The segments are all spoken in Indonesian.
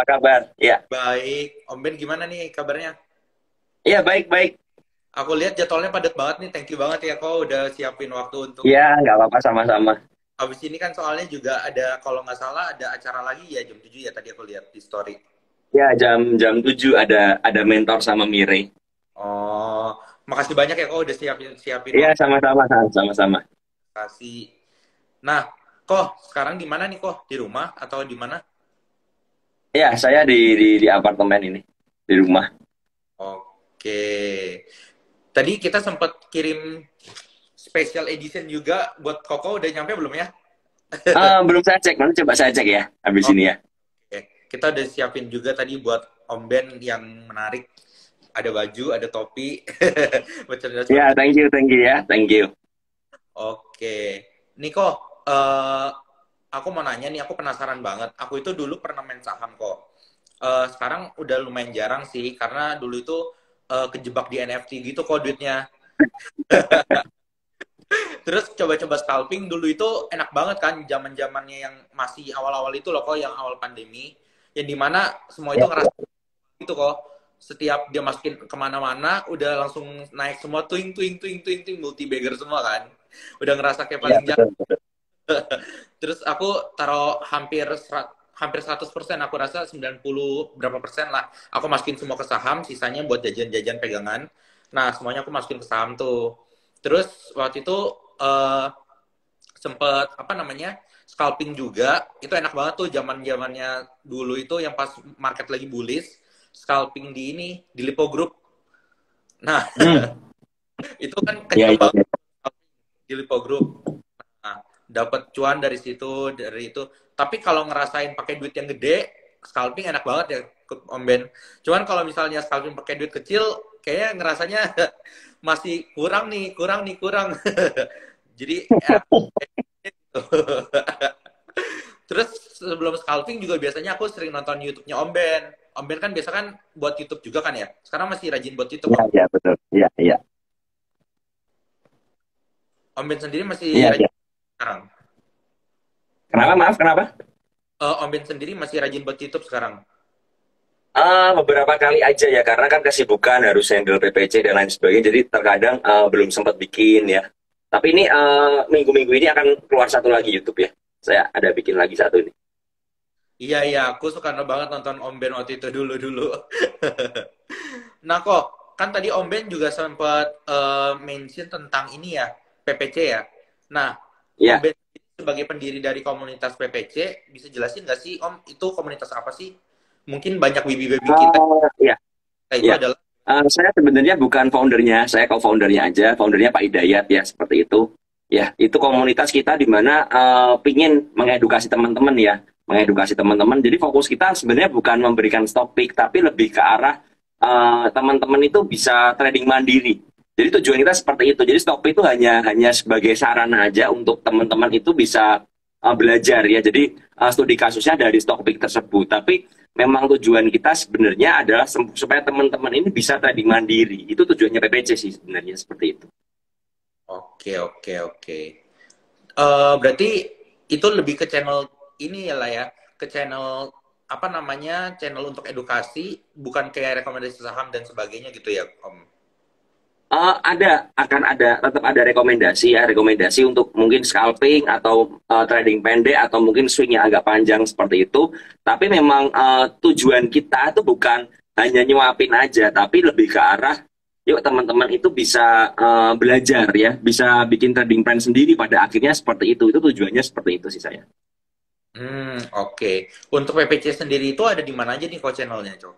Apa kabar? Ya, Baik. Om Ben gimana nih kabarnya? iya baik-baik. Aku lihat jadwalnya padat banget nih. Thank you banget ya kau udah siapin waktu untuk Iya, nggak apa-apa sama-sama. habis ini kan soalnya juga ada kalau nggak salah ada acara lagi ya jam 7 ya tadi aku lihat di story. Ya, jam 7 ada mentor sama Mire. Oh, makasih banyak ya kau udah siapin siapin Iya, waktu sama-sama, sama-sama. kasih. Nah, kok sekarang di mana nih kok? Di rumah atau di mana? Iya, saya di apartemen ini, di rumah. Oke. Tadi kita sempat kirim special edition juga buat Koko udah nyampe belum ya? Belum saya cek, nanti coba saya cek ya, habis ini ya. Oke, kita udah siapin juga tadi buat Om Ben yang menarik. Ada baju, ada topi, merchandise Ya, merchandise. thank you ya, thank you. Oke, Niko, aku mau nanya nih, aku penasaran banget. Aku itu dulu pernah main saham kok. Sekarang udah lumayan jarang sih, karena dulu itu kejebak di NFT gitu kok duitnya. Terus coba-coba scalping dulu itu enak banget kan, zaman zamannya yang masih awal-awal itu loh kok, yang awal pandemi, yang dimana semua itu Ya, ngerasa itu kok setiap dia masukin kemana-mana udah langsung naik semua twing twing twing twing twing multi bagger semua kan udah ngerasa kayak ya paling jago. betul, betul. Terus aku taruh hampir 100%, aku rasa 90 berapa persen lah aku masukin semua ke saham, sisanya buat jajan-jajan pegangan. Nah semuanya aku masukin ke saham tuh. Terus waktu itu uh, sempet apa namanya scalping juga, itu enak banget tuh zaman zamannya dulu itu yang pas market lagi bullish, scalping di ini di Lipo Group. Nah Hmm, itu kan ya, kenceng ya, banget ya. di Lipo Group. Nah, dapat cuan dari situ dari itu. Tapi kalau ngerasain pakai duit yang gede, scalping enak banget ya Om Ben. Cuman kalau misalnya scalping pakai duit kecil, kayaknya ngerasanya masih kurang. Jadi enak. Terus sebelum scalping juga biasanya aku sering nonton YouTube-nya Om Ben. Om Ben kan biasa kan buat YouTube juga kan ya. Sekarang masih rajin buat YouTube Ya, Om. ya, betul. Ya, ya. Om Ben sendiri masih Iya, rajin ya. sekarang. Kenapa, maaf, kenapa? Om Ben sendiri masih rajin buat YouTube sekarang. Beberapa kali aja ya, karena kan kesibukan harus handle PPC dan lain sebagainya, jadi terkadang belum sempat bikin ya. Tapi ini minggu-minggu ini akan keluar satu lagi YouTube ya. Saya ada bikin lagi satu ini. Iya iya, aku suka banget nonton Om Ben waktu itu dulu-dulu. Nah kok, kan tadi Om Ben juga sempat mention tentang ini ya, PPC ya. Nah, Om Ya, Ben sebagai pendiri dari komunitas PPC, bisa jelasin nggak sih Om, itu komunitas apa sih? Mungkin banyak wibi-wibi kita ya, itu ya. adalah, Saya sebenarnya bukan foundernya, saya co-foundernya aja. Foundernya Pak Hidayat ya, seperti itu. Ya, itu komunitas kita di mana pingin mengedukasi teman-teman ya, mengedukasi teman-teman. Jadi fokus kita sebenarnya bukan memberikan stock pick, tapi lebih ke arah teman-teman itu bisa trading mandiri. Jadi tujuan kita seperti itu. Jadi stock pick itu hanya sebagai sarana aja untuk teman-teman itu bisa belajar ya. Jadi studi kasusnya dari stock pick tersebut. Tapi memang tujuan kita sebenarnya adalah supaya teman-teman ini bisa trading mandiri. Itu tujuannya PPC sih sebenarnya seperti itu. oke oke oke. Berarti itu lebih ke channel ini ya lah ya, ke channel apa namanya, channel untuk edukasi, bukan kayak rekomendasi saham dan sebagainya gitu ya Om. Akan ada, tetap ada rekomendasi ya, rekomendasi untuk mungkin scalping atau trading pendek atau mungkin swing yang agak panjang seperti itu. Tapi memang tujuan kita itu bukan hanya nyuapin aja, tapi lebih ke arah yuk teman-teman itu bisa belajar ya, bisa bikin trading plan sendiri pada akhirnya seperti itu. Itu tujuannya seperti itu sih saya. Oke. Untuk PPC sendiri itu ada di mana aja nih kok channelnya, Cok?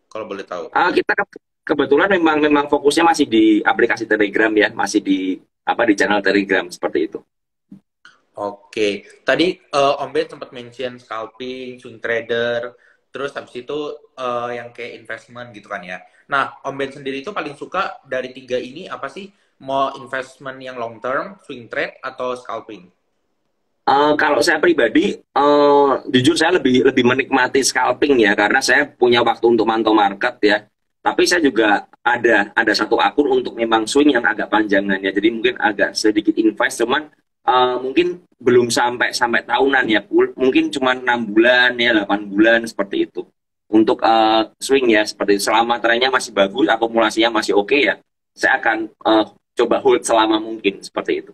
Kalau boleh tahu. Kita kebetulan memang memang fokusnya masih di aplikasi Telegram ya, masih di apa di channel Telegram seperti itu. Oke. Tadi Om Ben sempat mention scalping, swing trader, terus habis itu yang kayak investment gitu kan ya. Nah, Om Ben sendiri itu paling suka dari tiga ini apa sih? Mau investment yang long term, swing trade, atau scalping? Kalau saya pribadi, jujur saya lebih lebih menikmati scalping ya, karena saya punya waktu untuk mantau market ya. Tapi saya juga ada satu akun untuk memang swing yang agak panjangan ya. Jadi mungkin agak sedikit invest, cuman mungkin belum sampai sampai tahunan ya. Mungkin cuma 6 bulan ya, 8 bulan seperti itu. untuk swing ya seperti itu. Selama trennya masih bagus, akumulasinya masih oke ya, saya akan coba hold selama mungkin seperti itu.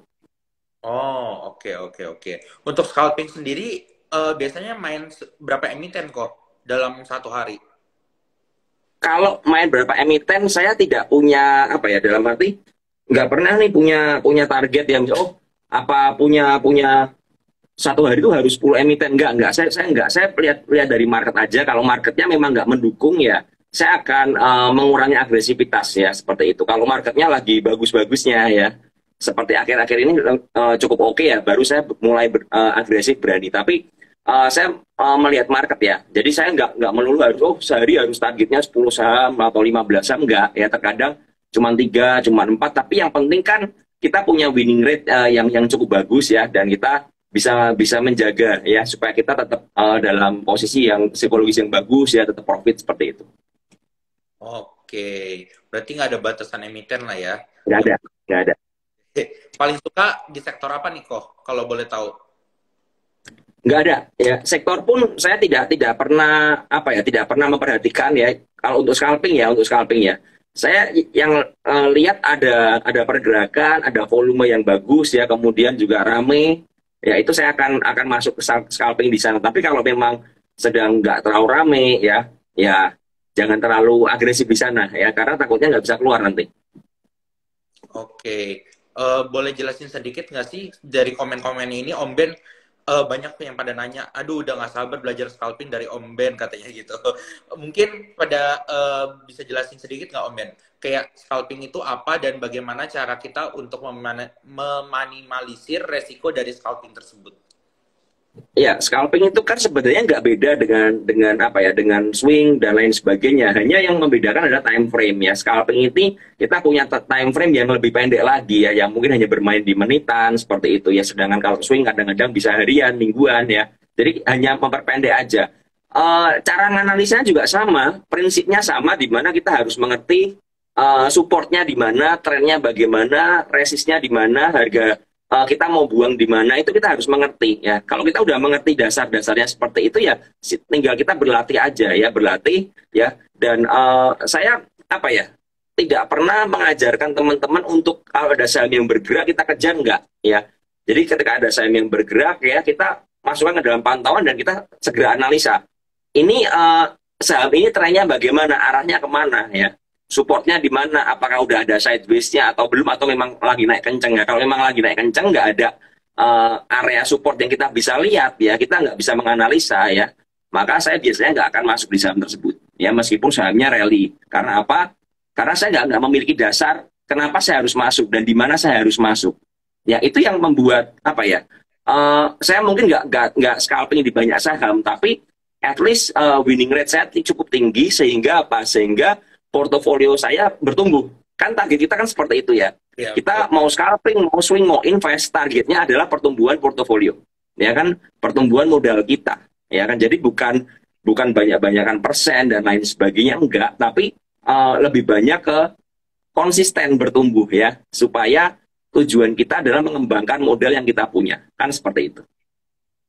Oh, oke, oke, oke. Untuk scalping sendiri, biasanya main berapa emiten kok dalam satu hari? Kalau main berapa emiten, saya tidak punya apa ya dalam arti nggak pernah nih punya punya target yang oh apa punya satu hari itu harus 10 emiten enggak saya enggak saya lihat lihat dari market aja kalau marketnya memang nggak mendukung ya saya akan mengurangi agresivitas ya seperti itu kalau marketnya lagi bagus-bagusnya ya seperti akhir-akhir ini cukup oke ya baru saya mulai agresif berani tapi saya melihat market ya jadi saya nggak melulu harus oh sehari harus targetnya 10 saham atau 15 saham enggak ya terkadang cuma tiga cuma empat tapi yang penting kan kita punya winning rate yang cukup bagus ya dan kita bisa bisa menjaga ya supaya kita tetap dalam posisi yang psikologis yang bagus ya tetap profit seperti itu. Oke, berarti nggak ada batasan emiten lah ya. Nggak ada, nggak ada. Paling suka di sektor apa nih kok, kalau boleh tahu? Nggak ada ya sektor pun saya tidak pernah apa ya tidak pernah memperhatikan ya kalau untuk scalping ya saya yang lihat ada pergerakan ada volume yang bagus ya kemudian juga rame ya itu saya akan masuk ke scalping di sana tapi kalau memang sedang nggak terlalu rame ya ya jangan terlalu agresif di sana ya karena takutnya nggak bisa keluar nanti. Oke, boleh jelasin sedikit nggak sih dari komen-komen ini Om Ben banyak yang pada nanya, aduh udah nggak sabar belajar scalping dari Om Ben katanya gitu. Mungkin pada bisa jelasin sedikit nggak Om Ben? Kayak scalping itu apa dan bagaimana cara kita untuk meminimalisir resiko dari scalping tersebut? Ya, scalping itu kan sebenarnya nggak beda dengan apa ya, dengan swing dan lain sebagainya. Hanya yang membedakan adalah time frame ya. Scalping ini kita punya time frame yang lebih pendek lagi ya, yang mungkin hanya bermain di menitan seperti itu ya. Sedangkan kalau swing kadang-kadang bisa harian, mingguan ya. Jadi hanya memperpendek aja. Cara menganalisanya juga sama, prinsipnya sama, di mana kita harus mengerti supportnya di mana, trennya bagaimana, resistnya di mana, harga kita mau buang di mana itu kita harus mengerti ya. Kalau kita udah mengerti dasar-dasarnya seperti itu ya, tinggal kita berlatih aja ya, berlatih ya. Dan saya apa ya, tidak pernah mengajarkan teman-teman untuk kalau ada saham yang bergerak kita kejar enggak ya. Jadi ketika ada saham yang bergerak ya kita masukkan ke dalam pantauan dan kita segera analisa. Ini saham ini trennya bagaimana, arahnya kemana ya supportnya di mana, apakah udah ada sideways-nya atau belum, atau memang lagi naik kenceng ya. Kalau memang lagi naik kenceng, nggak ada area support yang kita bisa lihat ya, kita nggak bisa menganalisa ya, maka saya biasanya nggak akan masuk di saham tersebut ya, meskipun sahamnya rally. Karena apa? Karena saya nggak memiliki dasar kenapa saya harus masuk dan di mana saya harus masuk. Ya itu yang membuat apa ya? Saya mungkin nggak scalping di banyak saham, tapi at least winning rate saya cukup tinggi sehingga apa? Sehingga portofolio saya bertumbuh. Kan target kita kan seperti itu ya. Ya, Kita betul. mau scalping, mau swing, mau invest, targetnya adalah pertumbuhan portofolio. Ya kan, pertumbuhan modal kita. Ya kan, jadi bukan banyak-banyakan persen dan lain sebagainya enggak, tapi lebih banyak ke konsisten bertumbuh ya, supaya tujuan kita adalah mengembangkan modal yang kita punya. Kan seperti itu.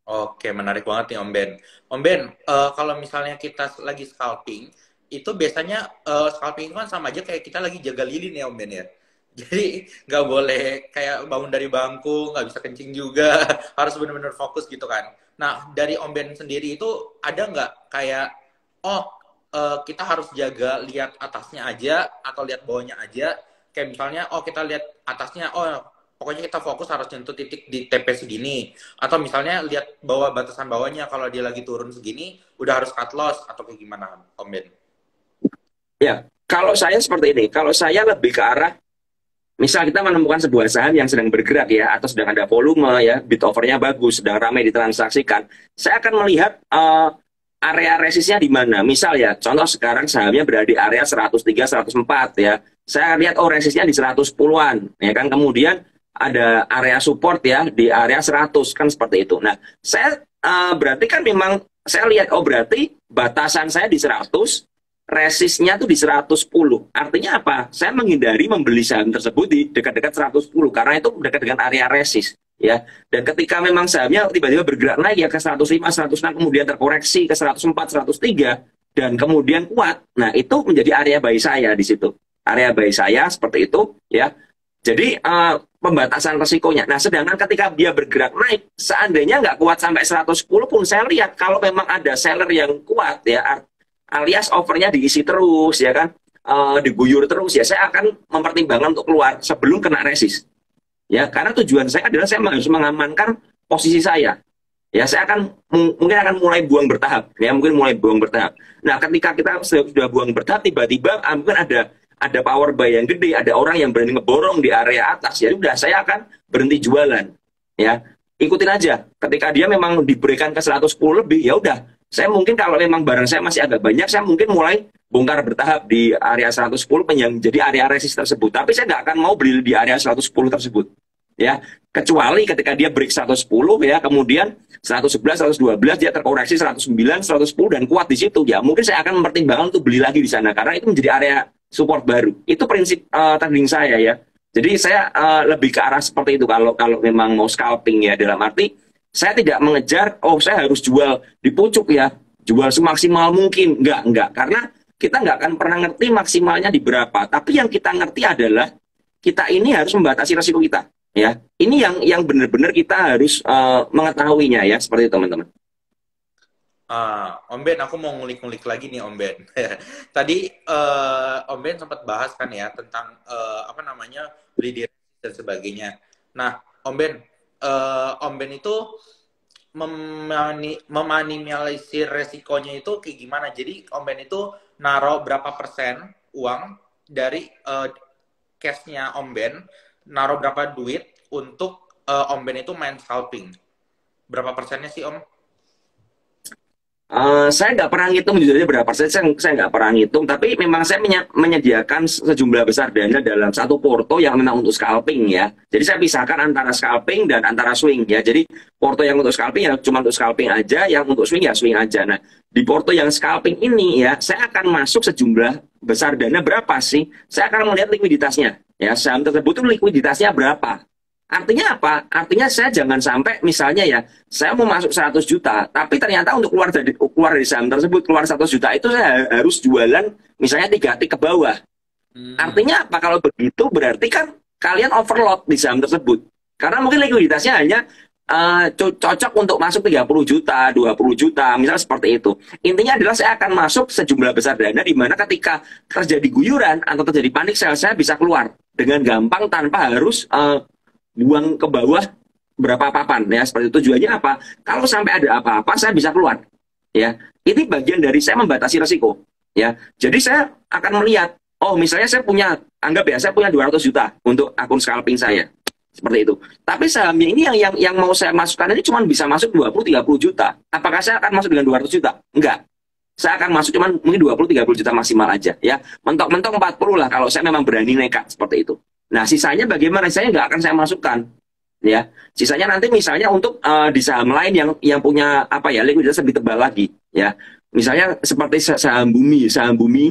Oke, menarik banget nih Om Ben. Om Ben, kalau misalnya kita lagi scalping, itu biasanya scalping itu kan sama aja kayak kita lagi jaga lilin ya Om Ben ya. Jadi nggak boleh kayak bangun dari bangku, nggak bisa kencing juga, harus benar-benar fokus gitu kan. Nah, dari Om Ben sendiri itu ada nggak kayak, oh kita harus jaga lihat atasnya aja atau lihat bawahnya aja. Kayak misalnya, oh kita lihat atasnya, oh pokoknya kita fokus harus nyentuh titik di TP segini. Atau misalnya lihat bawah batasan bawahnya, kalau dia lagi turun segini, udah harus cut loss atau kayak gimana Om Ben? Ya, kalau saya seperti ini, kalau saya lebih ke arah misal kita menemukan sebuah saham yang sedang bergerak ya, atau sedang ada volume ya, bid overnya bagus, sedang ramai ditransaksikan, saya akan melihat area resistnya di mana. Misal ya, contoh sekarang sahamnya berada di area 103, 104 ya. Saya lihat oh resistnya di 110-an, ya kan. Kemudian ada area support ya di area 100 kan seperti itu. Nah, saya berarti kan memang saya lihat oh berarti batasan saya di 100, resistnya tuh di 110. Artinya apa? Saya menghindari membeli saham tersebut di dekat-dekat 110 karena itu dekat dengan area resist ya. Dan ketika memang sahamnya tiba-tiba bergerak naik ya ke 105, 106 kemudian terkoreksi ke 104, 103, dan kemudian kuat, nah itu menjadi area buy saya di situ. Area buy saya seperti itu ya. Jadi pembatasan resikonya. Nah, sedangkan ketika dia bergerak naik, seandainya nggak kuat sampai 110 pun saya lihat kalau memang ada seller yang kuat ya, alias overnya diisi terus ya kan, diguyur terus ya, saya akan mempertimbangkan untuk keluar sebelum kena resist. Ya, karena tujuan saya adalah saya harus mengamankan posisi saya. Ya, saya akan mungkin akan mulai buang bertahap. Ya, mungkin mulai buang bertahap. Nah, ketika kita sudah buang bertahap, tiba-tiba mungkin ada power buy yang gede, ada orang yang berani ngeborong di area atas, ya udah saya akan berhenti jualan. Ya, ikutin aja. Ketika dia memang diberikan ke 110 lebih, ya udah. Saya mungkin kalau memang barang saya masih agak banyak, saya mungkin mulai bongkar bertahap di area 110 yang jadi area resist tersebut. Tapi saya nggak akan mau beli di area 110 tersebut. Ya, kecuali ketika dia break 110 ya, kemudian 111, 112 dia terkoreksi 109, 110 dan kuat di situ. Ya, mungkin saya akan mempertimbangkan untuk beli lagi di sana karena itu menjadi area support baru. Itu prinsip trading saya ya. Jadi saya lebih ke arah seperti itu kalau kalau memang mau scalping ya, dalam arti saya tidak mengejar oh saya harus jual di pucuk ya, jual semaksimal mungkin. Enggak, karena kita nggak akan pernah ngerti maksimalnya di berapa. Tapi yang kita ngerti adalah kita ini harus membatasi resiko kita. Ya, ini yang benar-benar kita harus mengetahuinya ya, seperti itu teman-teman. Om Ben, aku mau ngulik-ngulik lagi nih Om Ben. Tadi Om Ben sempat bahas kan ya tentang apa namanya beli diri dan sebagainya. Nah, Om Ben itu meminimalisir resikonya itu kayak gimana? Jadi Om Ben itu naruh berapa persen uang dari cash-nya Om Ben, naruh berapa duit untuk Om Ben itu main scalping? Berapa persennya sih Om? Saya nggak pernah ngitung jujur aja berapa persen, saya nggak pernah ngitung, tapi memang saya menyediakan sejumlah besar dana dalam satu porto yang memang untuk scalping ya. Jadi saya pisahkan antara scalping dan antara swing ya. Jadi porto yang untuk scalping ya cuma untuk scalping aja, yang untuk swing ya swing aja. Nah, di porto yang scalping ini ya, saya akan masuk sejumlah besar dana berapa sih? Saya akan melihat likuiditasnya. Ya, saham tersebut itu likuiditasnya berapa? Artinya apa? Artinya saya jangan sampai misalnya ya, saya mau masuk 100 juta, tapi ternyata untuk keluar dari saham tersebut, keluar 100 juta itu saya harus jualan misalnya 3 tik ke bawah. Artinya apa? Kalau begitu berarti kan kalian overload di saham tersebut. Karena mungkin likuiditasnya hanya cocok untuk masuk 30 juta, 20 juta, misalnya seperti itu. Intinya adalah saya akan masuk sejumlah besar dana di mana ketika terjadi guyuran atau terjadi panik sell, saya bisa keluar dengan gampang tanpa harus buang ke bawah berapa papan ya, seperti itu. Tujuannya apa? Kalau sampai ada apa-apa saya bisa keluar ya. Ini bagian dari saya membatasi resiko ya. Jadi saya akan melihat oh misalnya saya punya, anggap ya saya punya 200 juta untuk akun scalping saya seperti itu, tapi sahamnya ini yang mau saya masukkan ini cuma bisa masuk 20-30 juta. Apakah saya akan masuk dengan 200 juta? Enggak, saya akan masuk cuma mungkin 20-30 juta maksimal aja ya. Mentok-mentok 40 lah kalau saya memang berani nekat seperti itu. Nah, sisanya bagaimana? Saya nggak akan saya masukkan, ya. Sisanya nanti misalnya untuk di saham lain yang punya apa ya likuiditas lebih tebal lagi, ya. Misalnya seperti saham bumi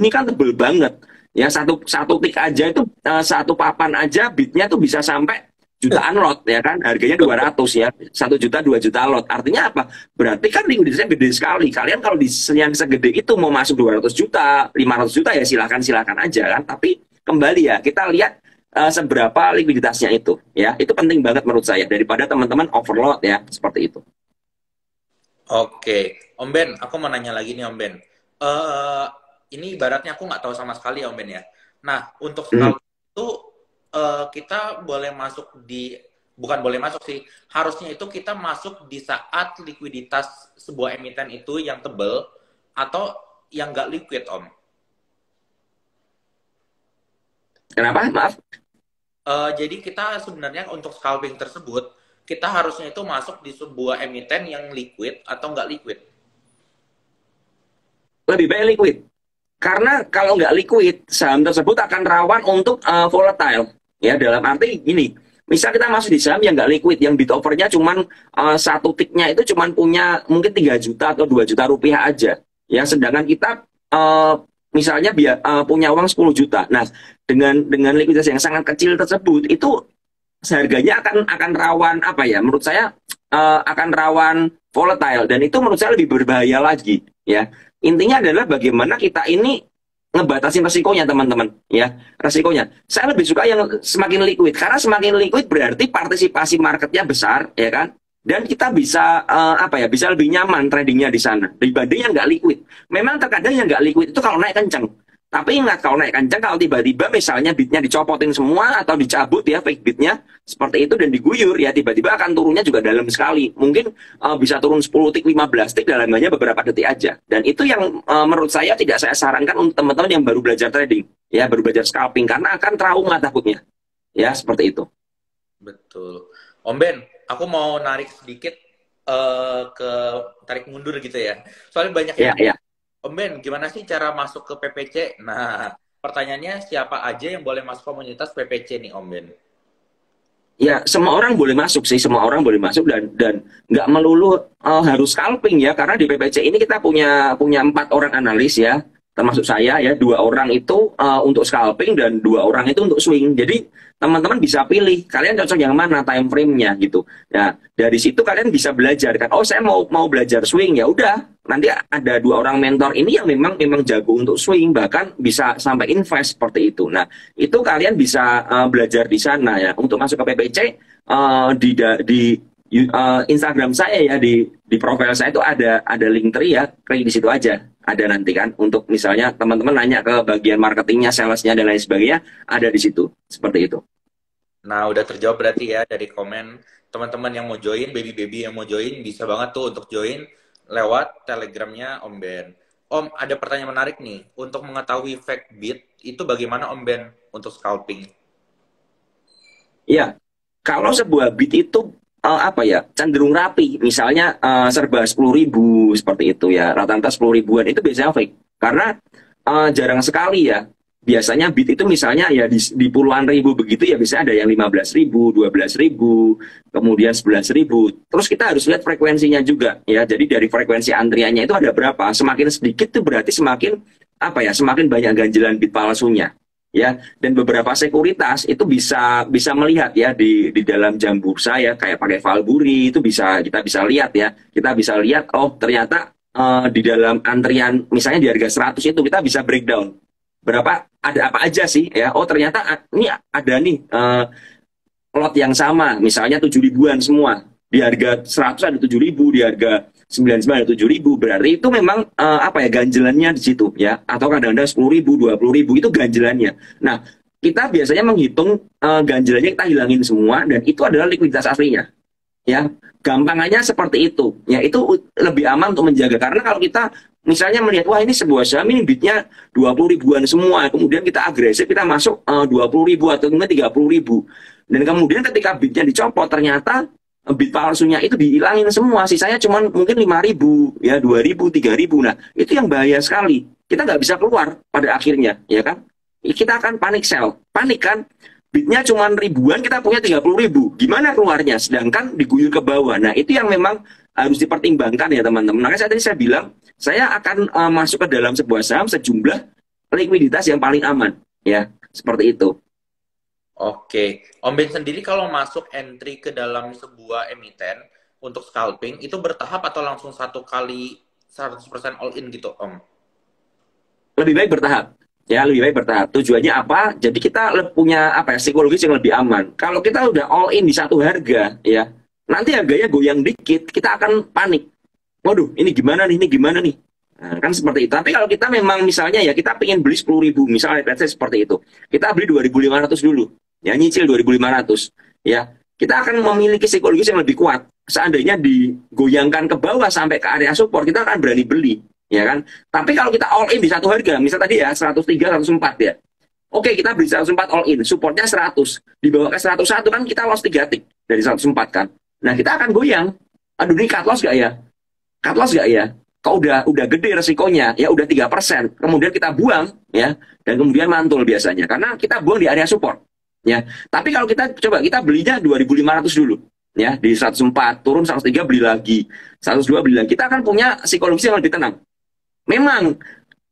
ini kan tebel banget, ya. Satu tik aja itu satu papan aja bitnya tuh bisa sampai jutaan lot, ya kan? Harganya 200 ya, 1 juta 2 juta lot. Artinya apa? Berarti kan likuiditasnya gede sekali. Kalian kalau di yang segede itu mau masuk 200 juta, 500 juta ya silakan aja kan. Tapi kembali ya kita lihat seberapa likuiditasnya itu ya, itu penting banget menurut saya daripada teman-teman overload ya, seperti itu. Oke, Om Ben, aku mau nanya lagi nih Om Ben. Ini ibaratnya aku nggak tahu sama sekali ya Om Ben ya. Nah, untuk scalping itu kita boleh masuk di, bukan boleh masuk sih, harusnya itu kita masuk di saat likuiditas sebuah emiten itu yang tebel atau yang nggak liquid Om. Kenapa? Maaf. Jadi kita sebenarnya untuk scalping tersebut, kita harusnya itu masuk di sebuah emiten yang liquid atau nggak liquid? Lebih baik liquid. Karena kalau nggak liquid, saham tersebut akan rawan untuk volatile. Ya, dalam arti gini, misal kita masuk di saham yang nggak liquid, yang bid overnya cuman satu tiknya itu cuman punya mungkin 3 juta atau 2 juta rupiah aja. Ya, sedangkan kita misalnya punya uang 10 juta. Nah, dengan likuiditas yang sangat kecil tersebut itu harganya akan rawan apa ya? Menurut saya akan rawan volatile dan itu menurut saya lebih berbahaya lagi ya. intinya adalah bagaimana kita ini ngebatasin resikonya teman-teman ya, resikonya saya lebih suka yang semakin liquid, karena semakin liquid berarti partisipasi marketnya besar ya kan, dan kita bisa apa ya, bisa lebih nyaman tradingnya di sana dibanding yang nggak liquid. Memang terkadang yang nggak liquid itu kalau naik kenceng, tapi ingat kalau naik kenceng, kalau tiba-tiba misalnya bitnya dicopotin semua atau dicabut ya fake bitnya seperti itu dan diguyur ya, tiba-tiba akan turunnya juga dalam sekali. Mungkin bisa turun 10 tik, 15 tik dalam hanya beberapa detik aja. Dan itu yang menurut saya tidak saya sarankan untuk teman-teman yang baru belajar trading, ya baru belajar scalping, karena akan trauma takutnya. Ya, seperti itu. Betul. Om Ben, aku mau narik sedikit ke tarik mundur gitu ya. Soalnya banyak Ya, yang ya. Om Ben, gimana sih cara masuk ke PPC? Nah, pertanyaannya siapa aja yang boleh masuk komunitas PPC nih Om Ben? Ya, semua orang boleh masuk sih, semua orang boleh masuk, dan nggak melulu harus scalping ya, karena di PPC ini kita punya 4 orang analis ya, termasuk saya ya, 2 orang itu untuk scalping dan 2 orang itu untuk swing. Jadi teman-teman bisa pilih kalian cocok yang mana time frame-nya gitu. Nah, dari situ kalian bisa belajar kan. Oh, saya mau belajar swing, ya udah. Nanti ada 2 orang mentor ini yang memang jago untuk swing, bahkan bisa sampai invest seperti itu. Nah, itu kalian bisa belajar di sana ya. Untuk masuk ke PPC di Instagram saya ya, di profil saya itu ada link tree ya, klik di situ aja. Ada nanti kan untuk misalnya teman-teman nanya ke bagian marketingnya, salesnya dan lain sebagainya, ada di situ seperti itu. Nah, udah terjawab berarti ya dari komen teman-teman yang mau join, baby-baby yang mau join, bisa banget tuh untuk join lewat telegramnya Om Ben. Om, ada pertanyaan menarik nih. Untuk mengetahui fake bid, itu bagaimana Om Ben untuk scalping? Ya, kalau sebuah bid itu apa ya, cenderung rapi, misalnya serba 10.000 seperti itu ya, rata-rata 10 ribuan itu biasanya fake, karena jarang sekali ya. Biasanya bid itu misalnya ya di puluhan ribu begitu ya, biasanya ada yang 15.000, 12.000, kemudian 11.000. Terus kita harus lihat frekuensinya juga ya. Jadi dari frekuensi antriannya itu ada berapa. Semakin sedikit tuh berarti semakin apa ya, semakin banyak ganjilan bid palsunya ya. Dan beberapa sekuritas itu bisa melihat ya di dalam jam bursa ya, kayak pakai Valburi itu kita bisa lihat ya, kita bisa lihat oh ternyata di dalam antrian misalnya di harga 100 itu kita bisa breakdown berapa, ada apa aja sih ya. Oh ternyata ini ada nih lot yang sama misalnya 7.000-an semua, di harga 100 ada 7.000, di harga 99 ada 7.000, berarti itu memang apa ya, ganjelannya di situ ya. Atau kadang-kadang 10.000, 20.000 itu ganjelannya. Nah, kita biasanya menghitung ganjelannya, kita hilangin semua, dan itu adalah likuiditas aslinya ya. Gampangannya seperti itu ya, itu lebih aman untuk menjaga. Karena kalau kita misalnya melihat wah ini sebuah saham ini bitnya 20.000-an semua, kemudian kita agresif, kita masuk 20.000 atau mungkin 30.000, dan kemudian ketika bitnya dicopot ternyata bit palsunya itu dihilangin semua, sisanya cuma mungkin 5.000 ya, 2.000, 3.000. Nah, itu yang bahaya sekali, kita nggak bisa keluar pada akhirnya ya kan. Kita akan panik sell, panik kan, bitnya cuma ribuan, kita punya 30.000, gimana keluarnya, sedangkan diguyur ke bawah. Nah, itu yang memang harus dipertimbangkan ya teman-teman. Makanya tadi saya bilang saya akan masuk ke dalam sebuah saham sejumlah likuiditas yang paling aman ya, seperti itu. Oke, Om Ben sendiri kalau masuk entry ke dalam sebuah emiten untuk scalping, itu bertahap atau langsung satu kali 100% all in gitu, Om? Lebih baik bertahap ya, lebih baik bertahap. Tujuannya apa? Jadi kita punya apa ya, psikologis yang lebih aman. Kalau kita udah all in di satu harga ya, nanti harganya goyang dikit kita akan panik, waduh ini gimana nih, ini gimana nih. Nah, kan seperti itu. Tapi kalau kita memang misalnya ya kita pengen beli 10.000 misalnya, let's say seperti itu, kita beli 2.500 dulu ya, nyicil 2.500 ya, kita akan memiliki psikologis yang lebih kuat. Seandainya digoyangkan ke bawah sampai ke area support, kita akan berani beli ya kan. Tapi kalau kita all in di satu harga, misal tadi ya 103, 104 ya, oke kita beli 104 all in, supportnya 100, dibawa ke 101 kan kita loss 3 tik dari 104 kan. Nah kita akan goyang, aduh ini cut loss gak ya, cut loss gak ya. Kok udah gede resikonya ya, udah 3%, kemudian kita buang ya, dan kemudian mantul biasanya karena kita buang di area support ya. Tapi kalau kita coba kita belinya 2.500 dulu ya, di 104 turun 103 beli lagi, 102 beli lagi, kita akan punya psikologis yang lebih tenang. Memang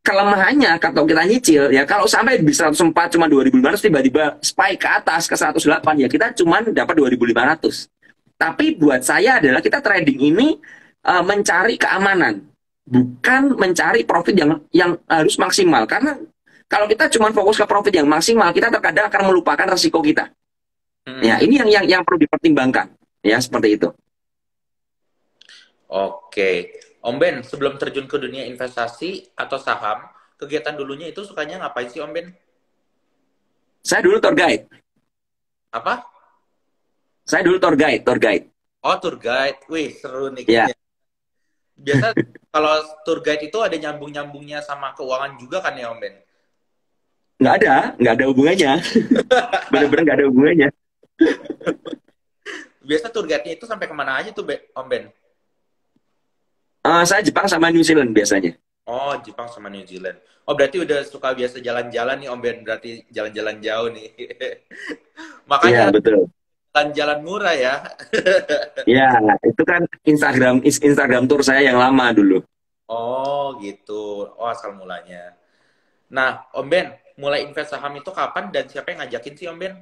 kelemahannya kalau kita nyicil ya, kalau sampai di 104 cuma 2.500, tiba-tiba spike ke atas ke 108 ya, kita cuma dapat 2.500. Tapi buat saya adalah kita trading ini mencari keamanan bukan mencari profit yang harus maksimal. Karena kalau kita cuma fokus ke profit yang maksimal, kita terkadang akan melupakan resiko kita. Ya, Hmm. ini yang perlu dipertimbangkan. Ya, seperti itu. Oke. Om Ben, sebelum terjun ke dunia investasi atau saham, kegiatan dulunya itu sukanya ngapain sih Om Ben? Saya dulu tour guide. Apa? Saya dulu tour guide, tour guide. Oh, tour guide. Wih, seru nih Ya, kayaknya. Biasa kalau tour guide itu ada nyambung-nyambungnya sama keuangan juga kan ya Om Ben? nggak ada hubungannya. Bener-bener nggak ada hubungannya. Biasa tour guide-nya itu sampai kemana aja tuh Om Ben? Saya Jepang sama New Zealand biasanya. Oh, Jepang sama New Zealand. Oh, berarti udah suka biasa jalan-jalan nih Om Ben. Berarti jalan-jalan jauh nih. Iya, Makanya betul. jalan-jalan murah ya. Ya, itu kan Instagram tour saya yang lama dulu. Oh, gitu. Oh, asal mulanya. Nah, Om Ben, mulai invest saham itu kapan dan siapa yang ngajakin sih Om Ben?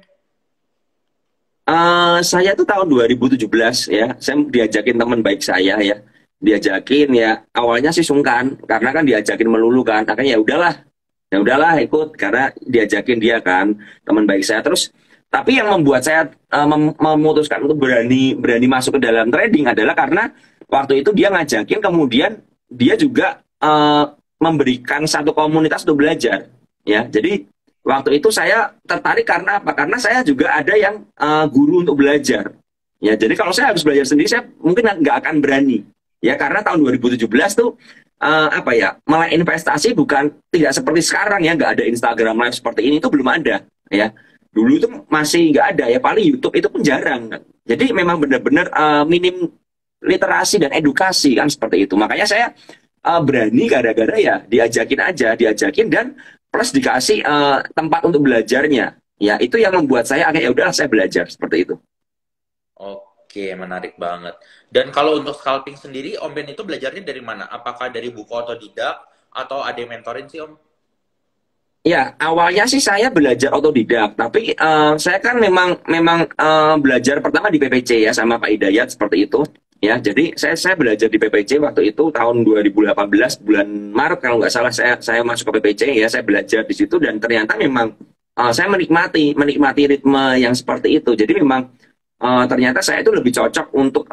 Saya tuh tahun 2017 ya, saya diajakin teman baik saya ya, diajakin ya, awalnya sih sungkan karena kan diajakin melulu kan, akhirnya ya udahlah ikut karena diajakin dia kan, teman baik saya. Terus tapi yang membuat saya memutuskan untuk berani berani masuk ke dalam trading adalah karena waktu itu dia ngajakin, kemudian dia juga memberikan satu komunitas untuk belajar ya. Jadi waktu itu saya tertarik karena apa? Karena saya juga ada yang guru untuk belajar. Ya, jadi kalau saya harus belajar sendiri, saya mungkin nggak akan berani. Ya, karena tahun 2017 tuh apa ya, mulai investasi bukan tidak seperti sekarang ya, nggak ada Instagram Live seperti ini, itu belum ada. Ya, dulu itu masih nggak ada ya, paling YouTube itu pun jarang kan. Jadi memang benar-benar minim literasi dan edukasi kan seperti itu. Makanya saya berani gara-gara ya diajakin dan plus dikasih tempat untuk belajarnya. Ya, itu yang membuat saya akhirnya ya udah saya belajar seperti itu. Oke, menarik banget. Dan kalau untuk scalping sendiri, Om Ben itu belajarnya dari mana? Apakah dari buku otodidak atau ada yang mentorin sih Om? Ya, awalnya sih saya belajar otodidak, tapi saya kan memang memang belajar pertama di PPC ya sama Pak Hidayat seperti itu. Ya, jadi saya belajar di PPC waktu itu tahun 2018 bulan Maret kalau nggak salah saya masuk ke PPC ya, saya belajar di situ dan ternyata memang saya menikmati ritme yang seperti itu. Jadi memang ternyata saya itu lebih cocok untuk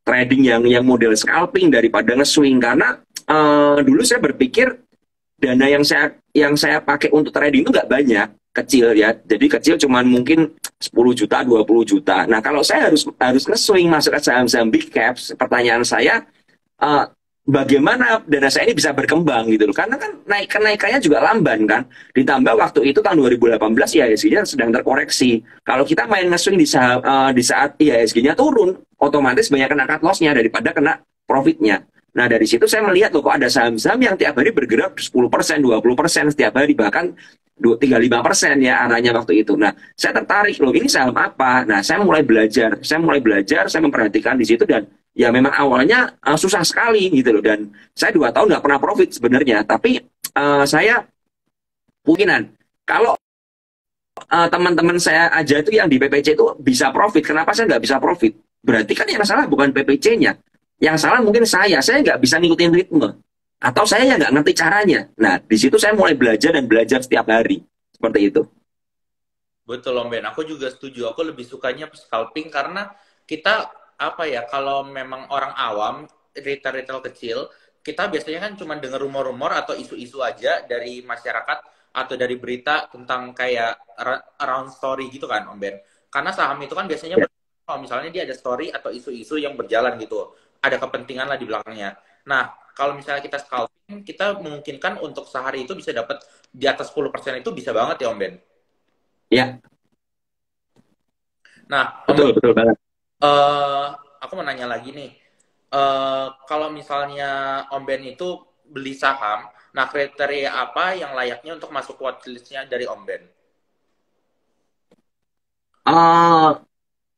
trading yang model scalping daripada nge-swing karena dulu saya berpikir dana yang saya pakai untuk trading itu nggak banyak, kecil ya. Jadi kecil cuman mungkin 10 juta, 20 juta. Nah, kalau saya harus harus nge-swing masuk ke saham-saham big caps, pertanyaan saya eh, bagaimana dana saya ini bisa berkembang gitu loh. Karena kan kenaikannya juga lamban kan. Ditambah waktu itu tahun 2018 IHSG-nya sedang terkoreksi. Kalau kita main nge-swing di saat IHSG-nya turun, otomatis banyak kena cut loss-nya daripada kena profitnya. Nah, dari situ saya melihat loh kok ada saham-saham yang tiap hari bergerak 10%, 20% setiap hari, bahkan 35% ya arahnya waktu itu. Nah, saya tertarik loh, ini saham apa? Nah, saya mulai belajar, saya memperhatikan di situ dan ya memang awalnya susah sekali gitu loh. Dan saya 2 tahun nggak pernah profit sebenarnya, tapi saya mungkinan kalau teman-teman saya aja itu yang di PPC itu bisa profit, kenapa saya nggak bisa profit? Berarti kan yang salah bukan PPC-nya, yang salah mungkin saya nggak bisa ngikutin ritme, atau saya yang nggak ngerti caranya. Nah, di situ saya mulai belajar dan belajar setiap hari, seperti itu. Betul Om Ben, aku juga setuju. Aku lebih sukanya scalping karena kita apa ya, kalau memang orang awam, retail-retail kecil, kita biasanya kan cuma dengar rumor-rumor atau isu-isu aja dari masyarakat atau dari berita tentang kayak around story gitu kan Om Ben. Karena saham itu kan biasanya Ya, kalau misalnya dia ada story atau isu-isu yang berjalan gitu, ada kepentingan lah di belakangnya. Nah, kalau misalnya kita scalping, kita memungkinkan untuk sehari itu bisa dapat di atas 10% itu bisa banget ya Om Ben. ya, Nah, Om betul betul banget. eh aku mau nanya lagi nih. Kalau misalnya Om Ben itu beli saham, nah kriteria apa yang layaknya untuk masuk watchlist-nya dari Om Ben? Eh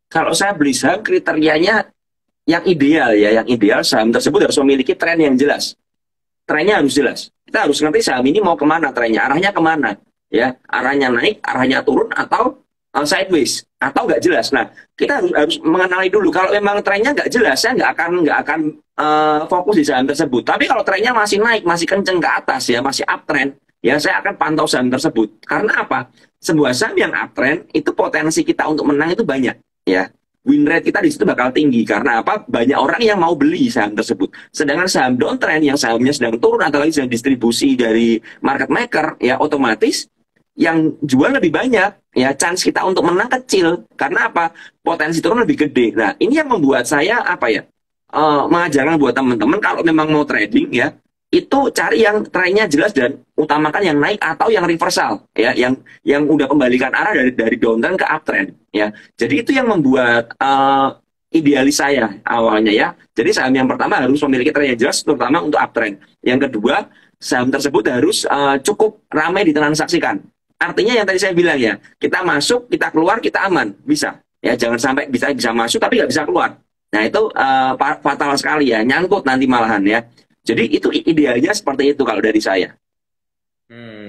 Kalau saya beli saham kriterianya yang ideal saham tersebut harus memiliki tren yang jelas. Trennya harus jelas. Kita harus ngerti saham ini mau kemana trennya, arahnya kemana, ya, arahnya naik, arahnya turun, atau sideways atau nggak jelas. Nah, kita harus mengenali dulu kalau memang trennya nggak jelas, saya nggak akan fokus di saham tersebut. Tapi kalau trennya masih naik, masih kenceng ke atas ya, masih uptrend, ya saya akan pantau saham tersebut. Karena apa? Sebuah saham yang uptrend itu potensi kita untuk menang itu banyak ya. Win rate kita di situ bakal tinggi karena apa? Banyak orang yang mau beli saham tersebut. Sedangkan saham downtrend yang sahamnya sedang turun atau lagi sedang distribusi dari market maker, ya otomatis yang jual lebih banyak, ya chance kita untuk menang kecil. Karena apa? Potensi turun lebih gede. Nah, ini yang membuat saya apa ya? Mengajarkan buat teman-teman kalau memang mau trading ya, itu cari yang trennya jelas dan utamakan yang naik atau yang reversal ya, yang udah kembalikan arah dari downtrend ke uptrend ya. Jadi itu yang membuat idealis saya awalnya ya. Jadi saham yang pertama harus memiliki tren yang jelas terutama untuk uptrend. Yang kedua, saham tersebut harus cukup ramai ditransaksikan. Artinya yang tadi saya bilang ya, kita masuk, kita keluar, kita aman, bisa ya. Jangan sampai bisa masuk tapi nggak bisa keluar. Nah itu fatal sekali ya, nyangkut nanti malahan ya. Jadi itu idealnya seperti itu kalau dari saya.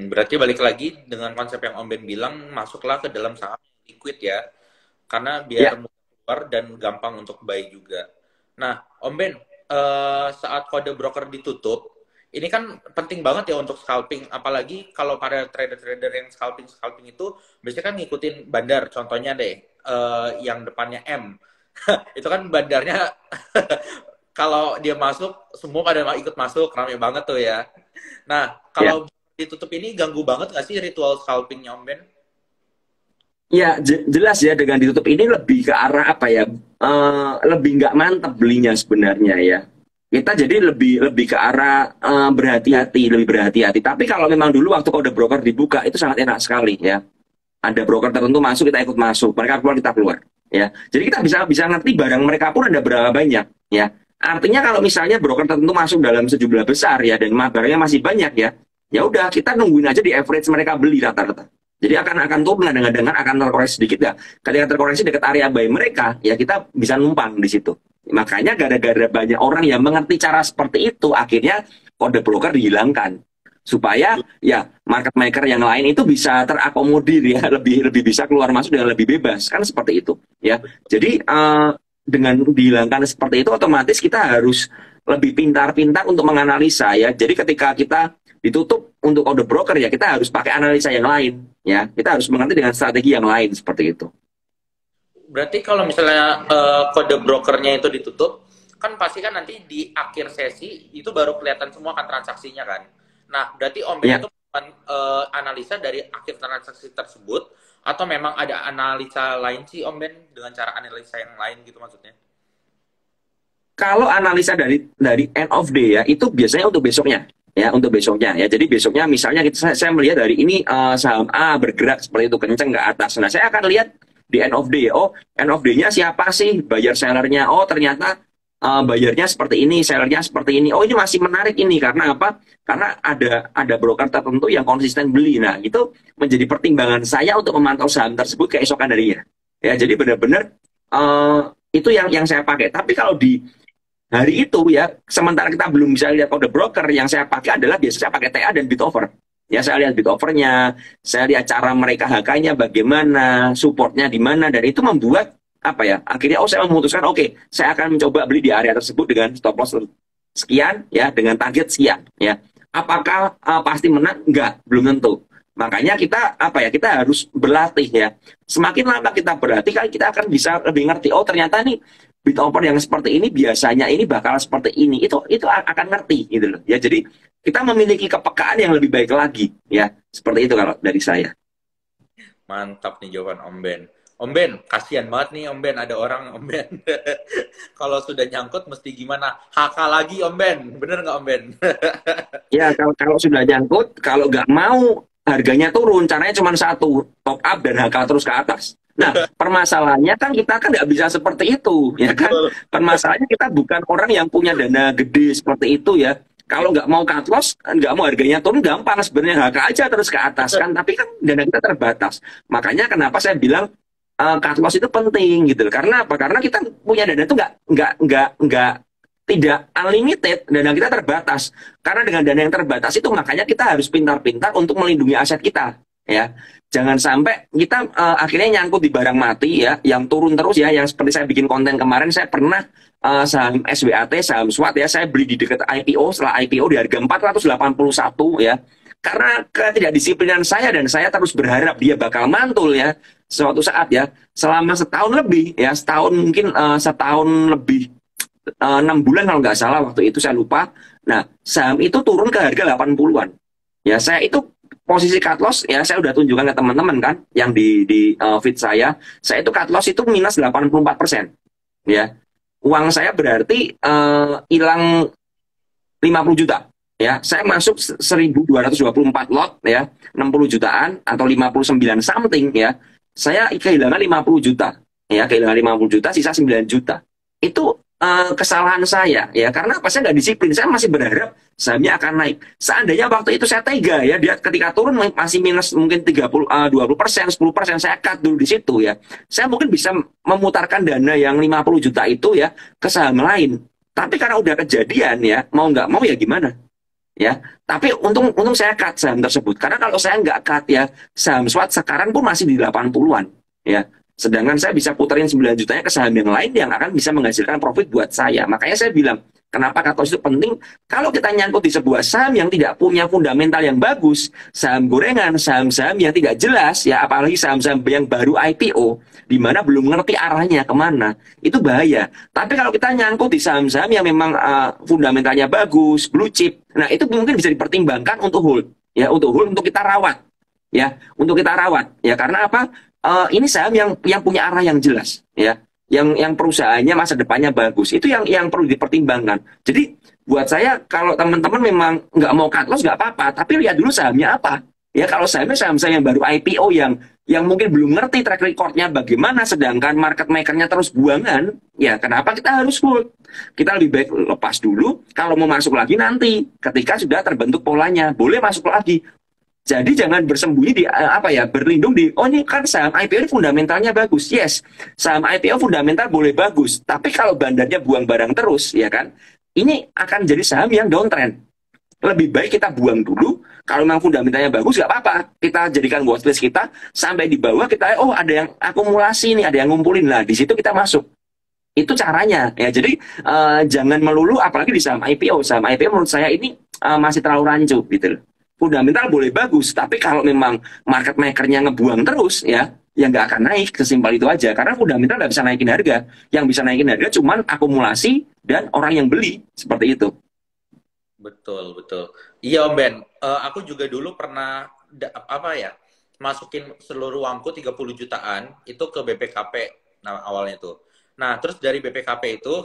Berarti balik lagi dengan konsep yang Om Ben bilang, masuklah ke dalam saham yang liquid ya. Karena biar Ya, mudah keluar dan gampang untuk buy juga. Nah, Om Ben, saat kode broker ditutup, ini kan penting banget ya untuk scalping. Apalagi kalau para trader-trader yang scalping itu, biasanya kan ngikutin bandar. Contohnya deh, yang depannya M. Itu kan bandarnya kalau dia masuk, semua pada ikut masuk, rame banget tuh ya. Nah, ya. kalau ditutup ini ganggu banget nggak sih ritual scalpingnya Om Ben? Ya, jelas ya dengan ditutup ini lebih ke arah apa ya? Lebih nggak mantap belinya sebenarnya ya. Kita jadi lebih lebih ke arah berhati-hati, lebih berhati-hati. Tapi kalau memang dulu waktu kode broker dibuka itu sangat enak sekali ya. Ada broker tertentu masuk kita ikut masuk, mereka keluar kita keluar ya. Jadi kita bisa bisa ngerti barang mereka pun ada berapa banyak ya. Artinya kalau misalnya broker tertentu masuk dalam sejumlah besar ya dan barangnya masih banyak ya, ya udah kita nungguin aja di average mereka beli rata-rata. Jadi akan turun dengan akan terkoreksi sedikit ya. Ketika terkoreksi dekat area buy mereka, ya kita bisa numpang di situ. Makanya gara-gara banyak orang yang mengerti cara seperti itu, akhirnya kode broker dihilangkan supaya ya market maker yang lain itu bisa terakomodir ya, lebih lebih bisa keluar masuk dengan lebih bebas kan seperti itu ya. Jadi dengan dihilangkan seperti itu otomatis kita harus lebih pintar-pintar untuk menganalisa ya. Jadi ketika kita ditutup untuk kode broker ya kita harus pakai analisa yang lain ya. Kita harus mengerti dengan strategi yang lain seperti itu. Berarti kalau misalnya kode brokernya itu ditutup, kan pasti kan nanti di akhir sesi itu baru kelihatan semua kan transaksinya kan. Nah, berarti Om Ben Ya, itu analisa dari akhir transaksi tersebut, atau memang ada analisa lain sih Om Ben dengan cara analisa yang lain gitu maksudnya? kalau analisa dari end of day ya itu biasanya untuk besoknya ya, untuk besoknya ya. Jadi besoknya misalnya saya melihat dari ini saham A bergerak seperti itu kenceng ke atas. Nah saya akan lihat di end of day. Oh, end of day-nya siapa sih buyer sellernya? Oh ternyata bayarnya seperti ini, sellernya seperti ini. Oh ini masih menarik ini karena apa? Karena ada broker tertentu yang konsisten beli. Nah itu menjadi pertimbangan saya untuk memantau saham tersebut keesokan harinya. Ya jadi benar-benar itu yang saya pakai. Tapi kalau di hari itu ya, sementara kita belum bisa lihat kode broker, yang saya pakai adalah biasanya saya pakai TA dan bid offer. Ya, saya lihat bid offernya, saya lihat cara mereka HK-nya bagaimana, supportnya di mana, dan itu membuat apa ya? Akhirnya saya memutuskan oke, saya akan mencoba beli di area tersebut dengan stop loss sekian ya, dengan target sekian ya. Apakah pasti menang? Enggak, belum tentu. Makanya kita apa ya? Kita harus berlatih ya. Semakin lama kita berlatih kan kita akan bisa lebih ngerti. Oh ternyata nih bid offer yang seperti ini biasanya ini bakal seperti ini. Itu akan ngerti gitu loh. Ya jadi kita memiliki kepekaan yang lebih baik lagi ya. Seperti itu kalau dari saya. Mantap nih jawaban Om Ben. Om Ben, kasihan banget nih Om Ben, ada orang Om Ben. Kalau sudah nyangkut mesti gimana? HK lagi Om Ben, bener nggak Om Ben? Ya kalau sudah nyangkut, kalau nggak mau harganya turun, caranya cuma satu, top up dan HK terus ke atas. Nah, permasalahannya kan kita kan nggak bisa seperti itu, ya kan? Permasalahannya kita bukan orang yang punya dana gede seperti itu ya. Kalau nggak mau cut loss, nggak mau harganya turun, gampang sebenarnya HK aja terus ke atas kan. Tapi kan dana kita terbatas. Makanya kenapa saya bilang cut loss itu penting gitu loh. Karena apa? Karena kita punya dana itu nggak tidak unlimited, dana kita terbatas. Karena dengan dana yang terbatas itu makanya kita harus pintar-pintar untuk melindungi aset kita. ya. Jangan sampai kita akhirnya nyangkut di barang mati ya, yang turun terus ya, yang seperti saya bikin konten kemarin, saya pernah saham SWAT, saham SWAT ya, saya beli di dekat IPO, setelah IPO di harga 481 ya. Karena ketidakdisiplinan saya dan saya terus berharap dia bakal mantul ya suatu saat ya, selama setahun lebih ya, setahun mungkin setahun lebih 6 bulan kalau nggak salah waktu itu saya lupa. Nah, saham itu turun ke harga 80-an. Ya, saya itu posisi cut loss ya saya udah tunjukkan ke teman-teman kan yang di feed saya. Saya itu cut loss itu minus 84%. Ya. Uang saya berarti hilang 50 juta. Ya, saya masuk 1.224 lot ya, 60 jutaan atau 59 something ya. Saya kehilangan 50 juta. Ya, kehilangan 50 juta, sisa 9 juta. Itu kesalahan saya ya, karena apa, saya nggak disiplin. Saya masih berharap sahamnya akan naik. Seandainya waktu itu saya tega ya, dia ketika turun masih minus mungkin 20%, 10%, saya cut dulu di situ ya. Saya mungkin bisa memutarkan dana yang 50 juta itu ya ke saham lain. Tapi karena udah kejadian ya, mau nggak mau ya gimana? Ya, tapi untung saya cut saham tersebut. Karena kalau saya nggak cut ya, saham SWAT sekarang pun masih di 80-an ya. Sedangkan saya bisa puterin 9 jutanya ke saham yang lain yang akan bisa menghasilkan profit buat saya. Makanya saya bilang, kenapa cut loss itu penting? Kalau kita nyangkut di sebuah saham yang tidak punya fundamental yang bagus, saham gorengan, saham-saham yang tidak jelas, ya apalagi saham-saham yang baru IPO, di mana belum ngerti arahnya kemana, itu bahaya. Tapi kalau kita nyangkut di saham-saham yang memang fundamentalnya bagus, blue chip, nah itu mungkin bisa dipertimbangkan untuk hold, ya untuk hold, untuk kita rawat, ya untuk kita rawat, ya karena apa? Ini saham yang punya arah yang jelas, ya, yang perusahaannya masa depannya bagus, itu yang perlu dipertimbangkan. Jadi buat saya kalau teman-teman memang nggak mau cut loss nggak apa-apa, tapi lihat dulu sahamnya apa. Ya kalau sahamnya saham-saham yang baru IPO yang mungkin belum ngerti track recordnya bagaimana, sedangkan market makernya terus buangan, ya kenapa kita harus hold? Kita lebih baik lepas dulu, kalau mau masuk lagi nanti, ketika sudah terbentuk polanya, boleh masuk lagi. Jadi jangan bersembunyi di berlindung di, oh ini kan saham IPO ini fundamentalnya bagus. Yes, saham IPO fundamental boleh bagus, tapi kalau bandarnya buang barang terus, ya kan, ini akan jadi saham yang downtrend. Lebih baik kita buang dulu. Kalau memang fundamentalnya bagus, nggak apa-apa. Kita jadikan watchlist kita sampai di bawah, kita oh ada yang akumulasi nih, ada yang ngumpulin lah. Di situ kita masuk. Itu caranya ya. Jadi jangan melulu, apalagi di saham IPO. Saham IPO menurut saya ini masih terlalu rancu gitu loh. Fundamental boleh bagus, tapi kalau memang market makernya ngebuang terus ya nggak akan naik. Sesimpel itu aja. Karena fundamental nggak bisa naikin harga. Yang bisa naikin harga cuman akumulasi dan orang yang beli seperti itu. Betul, betul. Iya Om Ben, aku juga dulu pernah masukin seluruh uangku 30 jutaan itu ke BPKP awalnya tuh. Nah, terus dari BPKP itu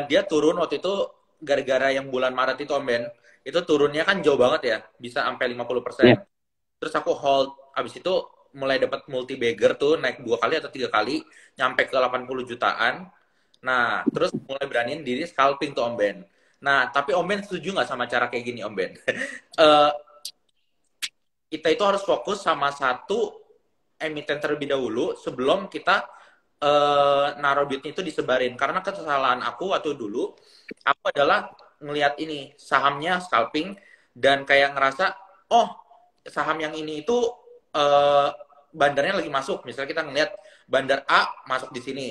dia turun waktu itu gara-gara yang bulan Maret itu Om Ben, itu turunnya kan jauh banget ya, bisa sampai 50%. Yeah. Terus aku hold, abis itu mulai dapat multi bagger tuh, naik 2 kali atau 3 kali, nyampe ke 80 jutaan. Nah, terus mulai beraniin diri scalping tuh Om Ben. Nah, tapi Om Ben setuju nggak sama cara kayak gini, Om Ben? Kita itu harus fokus sama satu emiten terlebih dahulu sebelum kita naruh duitnya itu disebarin. Karena kesalahan aku waktu dulu, aku adalah ngelihat ini, sahamnya scalping, dan kayak ngerasa, oh, saham yang ini itu bandarnya lagi masuk. Misalnya kita ngelihat bandar A masuk di sini.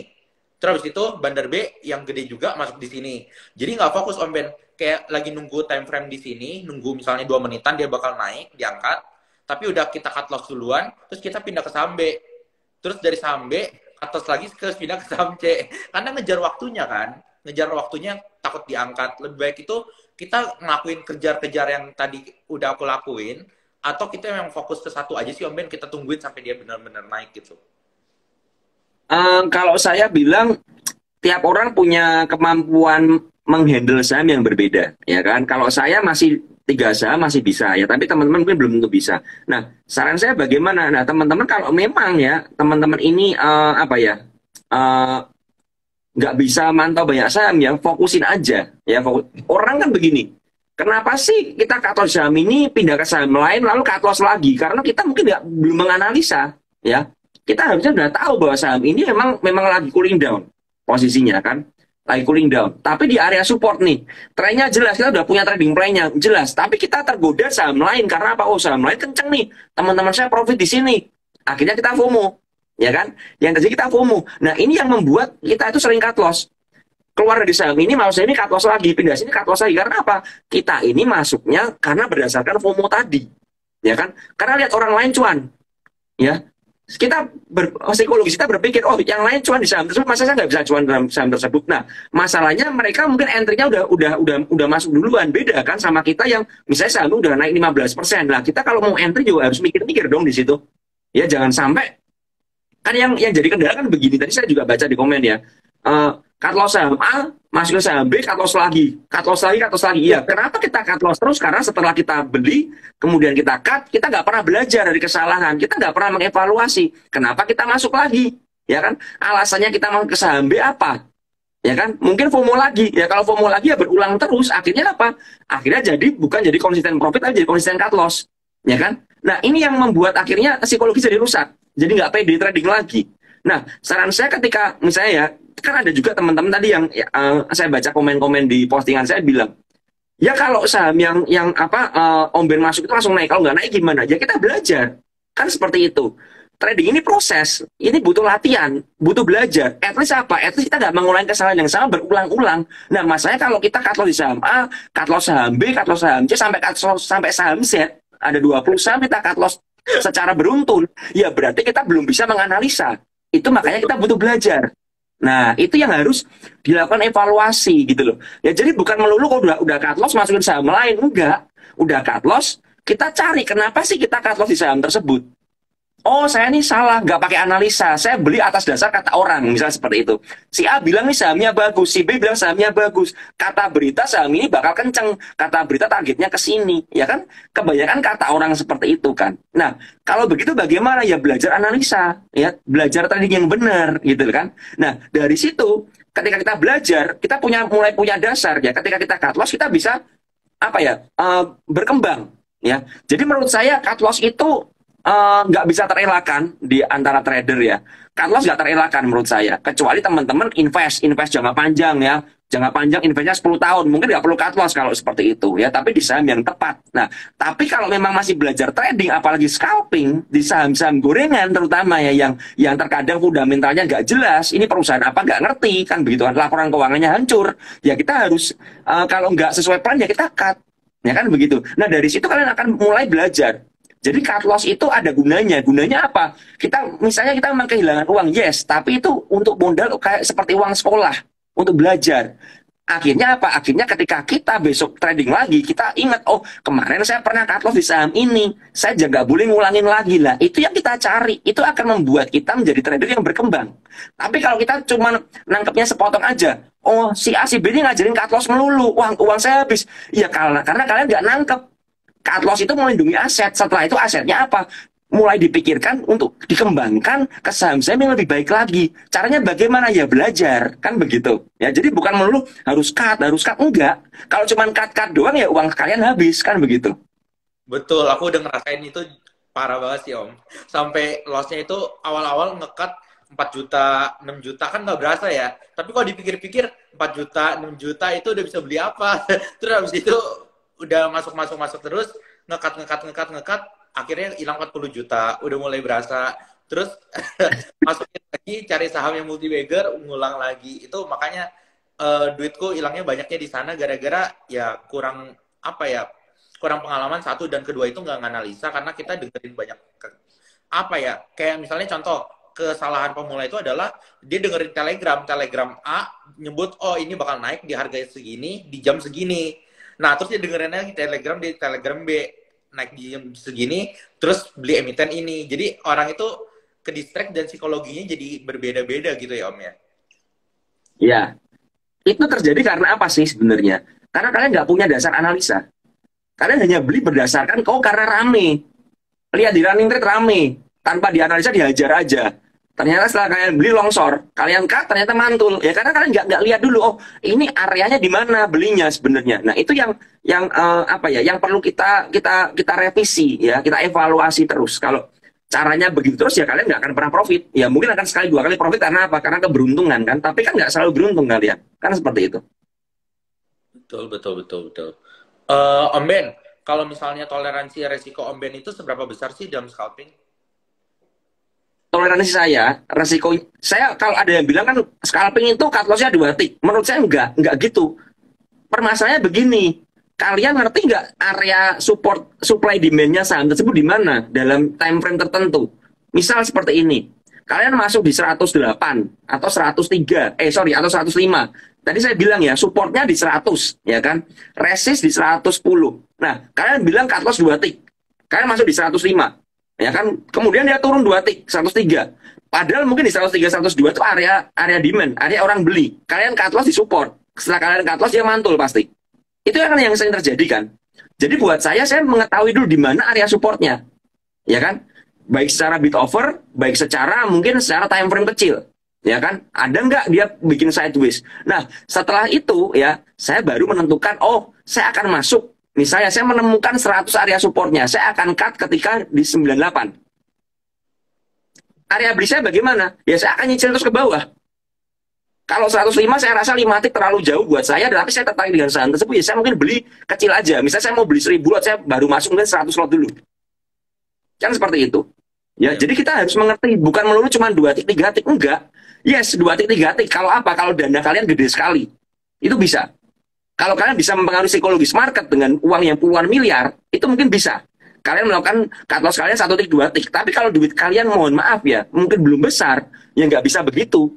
Terus habis itu bandar B yang gede juga masuk di sini. Jadi nggak fokus Om Ben. Kayak lagi nunggu time frame di sini, nunggu misalnya 2 menitan dia bakal naik, diangkat. Tapi udah kita cut loss duluan, terus kita pindah ke saham B. Terus dari saham B, atas lagi pindah ke saham C. Karena ngejar waktunya kan. Ngejar waktunya takut diangkat. Lebih baik itu kita ngelakuin kejar-kejar yang tadi udah aku lakuin. Atau kita memang fokus ke satu aja sih Om Ben, kita tungguin sampai dia benar-benar naik gitu. Kalau saya bilang tiap orang punya kemampuan menghandle saham yang berbeda, ya kan? Kalau saya masih 3 saham masih bisa ya, tapi teman-teman mungkin belum tentu bisa. Nah, saran saya bagaimana? Nah, teman-teman kalau memang ya teman-teman ini nggak bisa mantau banyak saham ya, fokusin aja ya. Orang kan begini. Kenapa sih kita cut loss saham ini pindah ke saham lain lalu cut loss lagi? Karena kita mungkin belum menganalisa ya. Kita harusnya sudah tahu bahwa saham ini memang lagi cooling down posisinya kan. lagi cooling down. Tapi di area support nih, trennya jelas, kita udah punya trading plan-nya jelas. Tapi kita tergoda saham lain karena apa? Oh, saham lain kenceng nih, teman-teman saya profit di sini. Akhirnya kita FOMO, ya kan? Yang terjadi kita FOMO. Nah, ini yang membuat kita itu sering cut loss. Keluar dari saham ini, mau ini cut loss lagi, pindah sini cut loss lagi. Karena apa? Kita ini masuknya karena berdasarkan FOMO tadi, ya kan? Karena lihat orang lain cuan, ya. Psikologis kita berpikir, oh yang lain cuan di saham tersebut, masa saya nggak bisa cuan dalam saham tersebut. Nah, masalahnya mereka mungkin entry-nya udah masuk duluan, beda kan sama kita yang misalnya saham udah naik 15%. Nah, kita kalau mau entry juga harus mikir-mikir dong di situ. Ya, jangan sampai kan yang jadi kendala kan begini. Tadi saya juga baca di komen ya. Cut loss saham A, masuk ke saham B, cut loss lagi, cut loss lagi, cut loss lagi. Iya, kenapa kita cut loss terus? Karena setelah kita beli, kemudian kita cut, kita nggak pernah belajar dari kesalahan, kita nggak pernah mengevaluasi. Kenapa kita masuk lagi? Ya kan? Alasannya kita mau ke saham B apa? Ya kan? Mungkin FOMO lagi. Ya kalau FOMO lagi ya berulang terus. Akhirnya apa? Akhirnya bukan jadi konsisten profit, tapi jadi konsisten cut loss. Ya kan? Nah, ini yang membuat akhirnya psikologi jadi rusak. Jadi nggak pede trading lagi. Nah, saran saya ketika misalnya ya, kan ada juga teman-teman tadi yang saya baca komen-komen di postingan saya bilang, ya kalau saham yang Om Ben masuk itu langsung naik, kalau nggak naik gimana? Ya kita belajar, kan seperti itu. Trading ini proses, ini butuh latihan, butuh belajar. At least apa? At least kita nggak mengulangi kesalahan yang sama berulang-ulang. Nah, masalahnya kalau kita cut loss di saham A, cut loss saham B, cut loss saham C, sampai saham Z, ada 20 saham kita cut loss secara beruntun, ya berarti kita belum bisa menganalisa. Itu makanya kita butuh belajar. Nah, itu yang harus dilakukan evaluasi gitu loh. Ya jadi bukan melulu kok udah cut loss masukin saham lain, enggak. Udah cut loss, kita cari kenapa sih kita cut loss di saham tersebut. Oh, saya ini salah, nggak pakai analisa. Saya beli atas dasar kata orang, misalnya seperti itu. Si A bilang nih sahamnya bagus, si B bilang sahamnya bagus. Kata berita saham ini bakal kenceng. Kata berita targetnya ke sini, ya kan? Kebanyakan kata orang seperti itu kan. Nah, kalau begitu bagaimana? Ya belajar analisa, ya belajar trading yang benar, gitu kan? Nah, dari situ, ketika kita belajar, kita mulai punya dasar ya. Ketika kita cut loss, kita bisa berkembang, ya. Jadi menurut saya cut loss itu nggak bisa terelakkan di antara trader ya. Cut loss nggak terelakkan menurut saya. Kecuali teman-teman invest jangka panjang ya. Jangka panjang investnya 10 tahun. Mungkin nggak perlu cut loss kalau seperti itu ya. Tapi di saham yang tepat. Nah, tapi kalau memang masih belajar trading, apalagi scalping, di saham-saham gorengan terutama ya, yang terkadang fundamentalnya nggak jelas. Ini perusahaan apa nggak ngerti kan begitu kan. Laporan keuangannya hancur. Ya kita harus, kalau nggak sesuai plan ya kita cut. Ya kan begitu. Nah dari situ kalian akan mulai belajar. Jadi cut loss itu ada gunanya. Gunanya apa? Misalnya kita memang kehilangan uang, yes, tapi itu untuk modal kayak seperti uang sekolah, untuk belajar. Akhirnya apa? Akhirnya ketika kita besok trading lagi, kita ingat, oh kemarin saya pernah cut loss di saham ini, saya juga boleh ngulangin lagi lah. Itu yang kita cari. Itu akan membuat kita menjadi trader yang berkembang. Tapi kalau kita cuma nangkepnya sepotong aja, oh si A si B ini ngajarin cut loss melulu, uang saya habis. Ya karena kalian nggak nangkep. Cut loss itu melindungi aset. Setelah itu asetnya apa? Mulai dipikirkan untuk dikembangkan ke saham-saham yang lebih baik lagi. Caranya bagaimana? Ya belajar. Kan begitu. Ya, jadi bukan melulu harus cut. Enggak. Kalau cuma cut doang ya uang kalian habis. Kan begitu. Betul. Aku udah ngerasain itu parah banget sih Om. Sampai lossnya itu awal-awal nge-cut 4 juta, 6 juta kan nggak berasa ya. Tapi kalau dipikir-pikir 4 juta, 6 juta itu udah bisa beli apa? Terus habis itu udah masuk terus ngekat akhirnya hilang 40 juta udah mulai berasa terus masukin lagi cari saham yang multi bagger ngulang lagi itu makanya duitku hilangnya banyaknya di sana gara-gara ya kurang pengalaman satu dan kedua itu nggak nganalisa karena kita dengerin banyak kayak misalnya contoh kesalahan pemula itu adalah dia dengerin telegram A nyebut oh ini bakal naik di harga segini di jam segini. Nah, terus dia dengerin lagi di Telegram B naik di jam segini, terus beli emiten ini. Jadi orang itu ke distract dan psikologinya jadi berbeda-beda gitu ya Om ya? Ya, itu terjadi karena apa sih sebenarnya? Karena kalian nggak punya dasar analisa. Kalian hanya beli berdasarkan, karena rame. Lihat di running trade rame. Tanpa dianalisa dihajar aja. Ternyata setelah kalian beli longsor, kalian cut ternyata mantul. Ya karena kalian nggak lihat dulu, oh ini areanya di mana belinya sebenarnya. Nah itu yang perlu kita revisi ya, kita evaluasi terus. Kalau caranya begitu terus ya kalian nggak akan pernah profit. Ya mungkin akan sekali dua kali profit karena apa? Karena keberuntungan kan. Tapi kan nggak selalu beruntung kalian. Kan seperti itu. Betul, betul, betul, betul. Om Ben, kalau misalnya toleransi resiko Om Ben itu seberapa besar sih dalam scalping? Toleransi saya, resiko saya kalau ada yang bilang kan scalping itu cut loss-nya 2 tick. Menurut saya enggak gitu. Permasalahannya begini, kalian ngerti nggak area support supply demand-nya saham tersebut di mana dalam time frame tertentu? Misal seperti ini, kalian masuk di 108 atau 103, atau 105. Tadi saya bilang ya, supportnya di 100, ya kan? Resist di 110. Nah, kalian bilang cut loss 2 tick. Kalian masuk di 105, ya kan? Kemudian dia turun 2 tick, 103. Padahal mungkin di 103, 102 itu area area demand, area orang beli. Kalian cut loss di support. Setelah kalian cut loss dia mantul pasti. Itu kan yang sering terjadi kan. Jadi buat saya mengetahui dulu di mana area supportnya, ya kan? Baik secara bid over, baik secara mungkin secara time frame kecil, ya kan? Ada nggak dia bikin sideways? Nah setelah itu ya saya baru menentukan, oh saya akan masuk. Misalnya saya menemukan 100 area supportnya, saya akan cut ketika di 98. Area beli saya bagaimana? Ya saya akan nyicil terus ke bawah. Kalau 105 saya rasa 5 tick terlalu jauh buat saya, tapi saya tertarik dengan saham tersebut, ya saya mungkin beli kecil aja. Misalnya saya mau beli 1000 lot, saya baru masuk mungkin 100 lot dulu. Kan seperti itu. Ya, Ya. jadi kita harus mengerti, bukan melulu cuma 2 tick, 3 tick, enggak. Yes, 2 tick, 3 tick. Kalau apa? Kalau dana kalian gede sekali. Itu bisa. Kalau kalian bisa mempengaruhi psikologis market dengan uang yang puluhan miliar, itu mungkin bisa. Kalian melakukan cut loss kalian 1 tick, 2 tick. Tapi kalau duit kalian, mohon maaf ya, mungkin belum besar, ya nggak bisa begitu.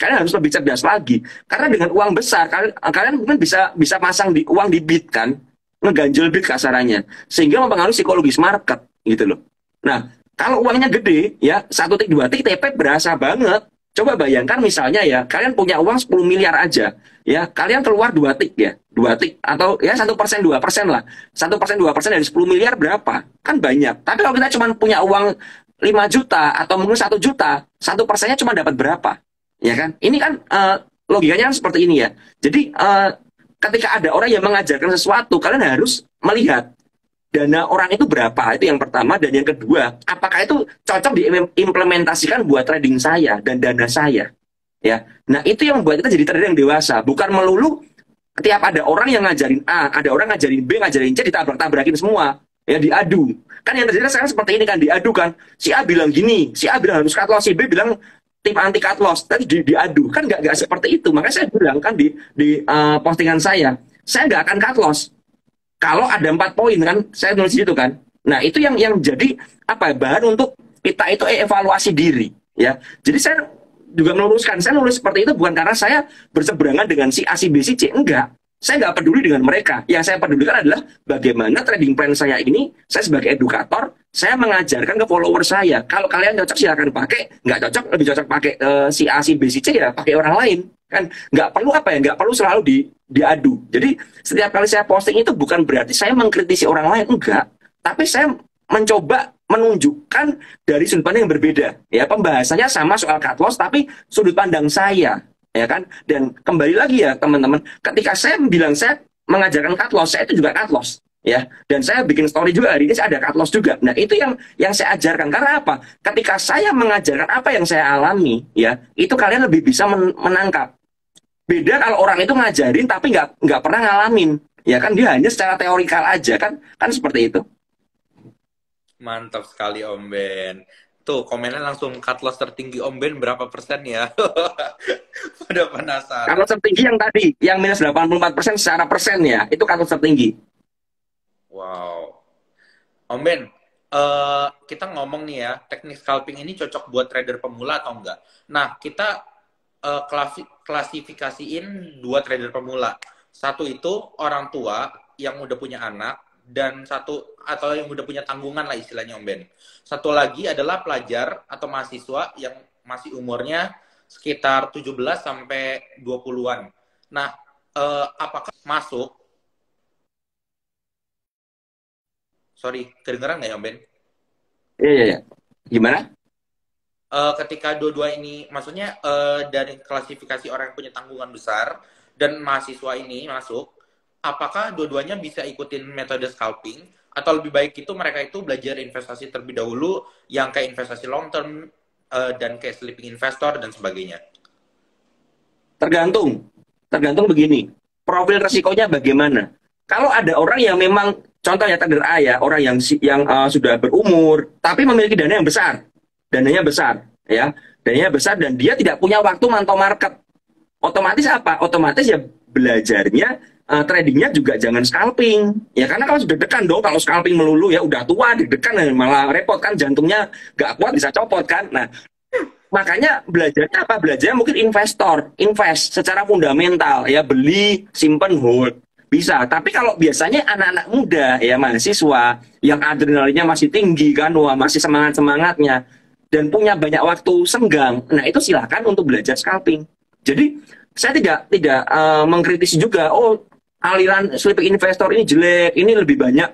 Kalian harus lebih cerdas lagi. Karena dengan uang besar, kalian mungkin bisa pasang di uang di bid kan, ngeganjel bid kasarannya, sehingga mempengaruhi psikologis market gitu loh. Nah, kalau uangnya gede, ya 1 tick 2 tick TP berasa banget. Coba bayangkan misalnya ya, kalian punya uang 10 miliar aja, ya kalian keluar 2 tick ya, 2 tick atau ya 1%, 2% lah, 1%, 2% dari 10 miliar berapa? Kan banyak. Tapi kalau kita cuma punya uang 5 juta atau mungkin 1 juta, 1%-nya cuma dapat berapa? Ya kan? Ini kan logikanya kan seperti ini ya. Jadi ketika ada orang yang mengajarkan sesuatu, kalian harus melihat dana orang itu berapa. Itu yang pertama. Dan yang kedua, apakah itu cocok diimplementasikan buat trading saya dan dana saya. Ya. Nah, itu yang membuat kita jadi trader yang dewasa. Bukan melulu tiap ada orang yang ngajarin A, ada orang ngajarin B, ngajarin C, ditabrak-tabrakin semua. Ya, diadu. Kan yang terjadi sekarang seperti ini kan, diadu kan. Si A bilang gini, si A bilang harus cut loss, si B bilang tim anti cut loss, tadi diadu kan nggak seperti itu. Makanya saya bilang kan di postingan saya nggak akan cut loss kalau ada 4 poin kan, saya nulis gitu kan. Nah itu yang jadi apa bahan untuk kita itu evaluasi diri ya. Jadi saya juga meluruskan, saya nulis seperti itu bukan karena saya berseberangan dengan si A, si B, si C, enggak. Saya nggak peduli dengan mereka. Yang saya pedulikan adalah bagaimana trading plan saya ini, saya sebagai edukator, saya mengajarkan ke follower saya. Kalau kalian cocok silahkan pakai, nggak cocok lebih cocok pakai si A, si B, si C ya pakai orang lain. Kan nggak perlu apa ya, nggak perlu selalu diadu. Jadi setiap kali saya posting itu bukan berarti saya mengkritisi orang lain, enggak. Tapi saya mencoba menunjukkan dari sudut pandang yang berbeda. Ya pembahasannya sama soal cut loss, tapi sudut pandang saya ya kan. Dan kembali lagi ya teman-teman, ketika saya bilang saya mengajarkan cut loss, saya itu juga cut loss ya. Dan saya bikin story juga hari ini saya ada cut loss juga. Nah itu yang saya ajarkan karena apa? Ketika saya mengajarkan apa yang saya alami ya, itu kalian lebih bisa menangkap. Beda kalau orang itu ngajarin tapi nggak pernah ngalamin ya kan, dia hanya secara teorikal aja kan seperti itu. Mantap sekali Om Ben. Tuh komennya langsung cut loss tertinggi Om Ben berapa persen ya? Pada Kalau penasaran. tertinggi yang tadi, yang minus 84% secara persen ya, itu kalau tertinggi. Wow. Om Ben, kita ngomong nih ya, teknik scalping ini cocok buat trader pemula atau enggak? Nah, kita klasifikasiin 2 trader pemula. Satu itu orang tua yang udah punya anak, dan satu atau yang udah punya tanggungan lah istilahnya Om Ben. Satu lagi adalah pelajar atau mahasiswa yang masih umurnya sekitar 17 sampai 20-an. Nah, apakah masuk? Sorry, kedengeran nggak ya Om Ben? Iya, iya, iya. Gimana? Ketika dua-dua ini, maksudnya dari klasifikasi orang yang punya tanggungan besar dan mahasiswa ini masuk, apakah dua-duanya bisa ikutin metode scalping Atau lebih baik itu mereka itu belajar investasi terlebih dahulu yang kayak investasi long term dan kayak sleeping investor dan sebagainya. Tergantung, tergantung begini, profil resikonya bagaimana. Kalau ada orang yang memang, contohnya tender A ya, orang yang sudah berumur, tapi memiliki dana yang besar, dananya besar, ya, dananya besar dan dia tidak punya waktu mantau market. Otomatis apa? Otomatis ya belajarnya, tradingnya juga jangan scalping, ya karena kalau sudah deg-degan dong, kalau scalping melulu ya udah tua, deg-degan malah repot kan, jantungnya nggak kuat bisa copot kan. Nah, makanya belajarnya apa? Belajarnya mungkin invest secara fundamental ya, beli, simpen, hold. Bisa, tapi kalau biasanya anak-anak muda ya mahasiswa yang adrenalinnya masih tinggi kan, wah masih semangat-semangatnya dan punya banyak waktu senggang. Nah, itu silakan untuk belajar scalping. Jadi, saya tidak mengkritisi juga, oh aliran sleeping investor ini jelek, ini lebih banyak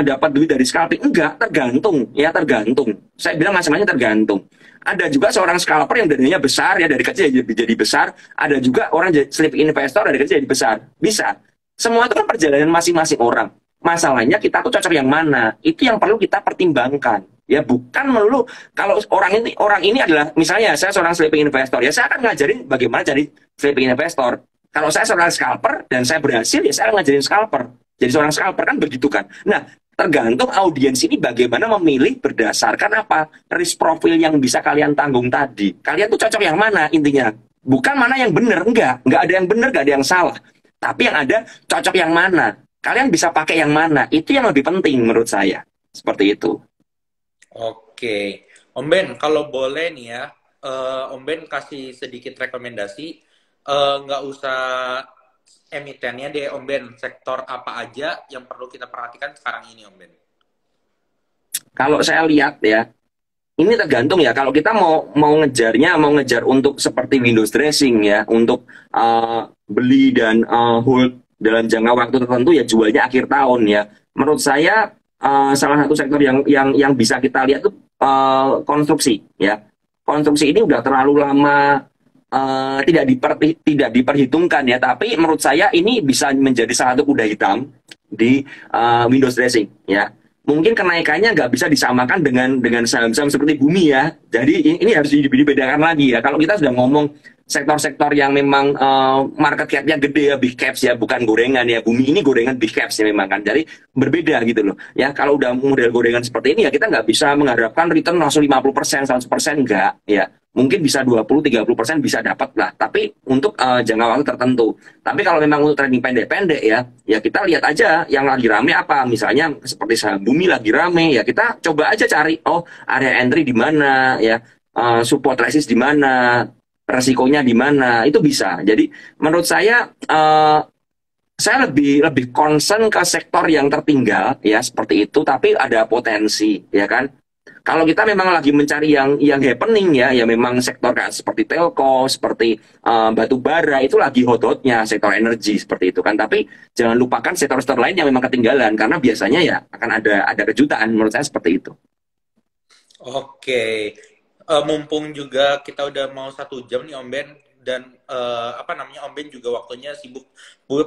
dapat duit dari scalping. Enggak, tergantung ya, tergantung. Saya bilang macam-macam tergantung. Ada juga seorang scalper yang dananya besar ya, dari kecil jadi besar. Ada juga orang sleeping investor dari kecil jadi besar. Bisa. Semua itu kan perjalanan masing-masing orang. Masalahnya kita tuh cocok yang mana? Itu yang perlu kita pertimbangkan. Ya bukan melulu kalau orang ini adalah misalnya saya seorang sleeping investor, ya saya akan ngajarin bagaimana jadi sleeping investor. Kalau saya seorang scalper dan saya berhasil, ya saya akan ngajarin scalper. Jadi seorang scalper kan begitu kan. Nah, tergantung audiens ini bagaimana memilih berdasarkan apa risk profile yang bisa kalian tanggung tadi. Kalian tuh cocok yang mana intinya. Bukan mana yang benar, enggak ada yang benar, enggak ada yang salah. Tapi yang ada cocok yang mana. Kalian bisa pakai yang mana. Itu yang lebih penting menurut saya. Seperti itu. Oke, Om Ben, kalau boleh nih ya, Om Ben kasih sedikit rekomendasi, nggak usah emitennya deh, Om Ben, sektor apa aja yang perlu kita perhatikan sekarang ini, Om Ben? Kalau saya lihat ya, ini tergantung ya. Kalau kita mau ngejar untuk seperti windows dressing ya, untuk beli dan hold dalam jangka waktu tertentu ya, jualnya akhir tahun ya. Menurut saya salah satu sektor yang bisa kita lihat tuh konstruksi ya. Konstruksi ini udah terlalu lama tidak diperhitungkan ya, tapi menurut saya ini bisa menjadi salah satu kuda hitam di windows dressing ya. Mungkin kenaikannya nggak bisa disamakan dengan saham-saham seperti bumi ya. Jadi ini harus dibedakan lagi ya. Kalau kita sudah ngomong sektor-sektor yang memang market cap-nya gede ya, big caps ya, bukan gorengan ya. Bumi ini gorengan big caps ya memang kan. Jadi berbeda gitu loh. Ya kalau udah model gorengan seperti ini ya, kita nggak bisa mengharapkan return langsung 50%, 100% enggak ya. Mungkin bisa 20-30% bisa dapat lah, tapi untuk jangka waktu tertentu. Tapi kalau memang untuk trading pendek-pendek ya, ya kita lihat aja yang lagi rame apa. Misalnya seperti saham bumi lagi rame, ya kita coba aja cari, oh area entry di mana ya, support resist di mana, resikonya di mana, itu bisa. Jadi menurut saya lebih concern ke sektor yang tertinggal ya seperti itu, tapi ada potensi ya kan. Kalau kita memang lagi mencari yang happening ya, ya memang sektor kayak seperti telco, seperti batu bara itu lagi hot-hotnya, sektor energi seperti itu kan. Tapi jangan lupakan sektor-sektor lain yang memang ketinggalan karena biasanya ya akan ada kejutan, menurut saya seperti itu. Oke, mumpung juga kita udah mau 1 jam nih Om Ben, dan apa namanya, Om Ben juga waktunya sibuk,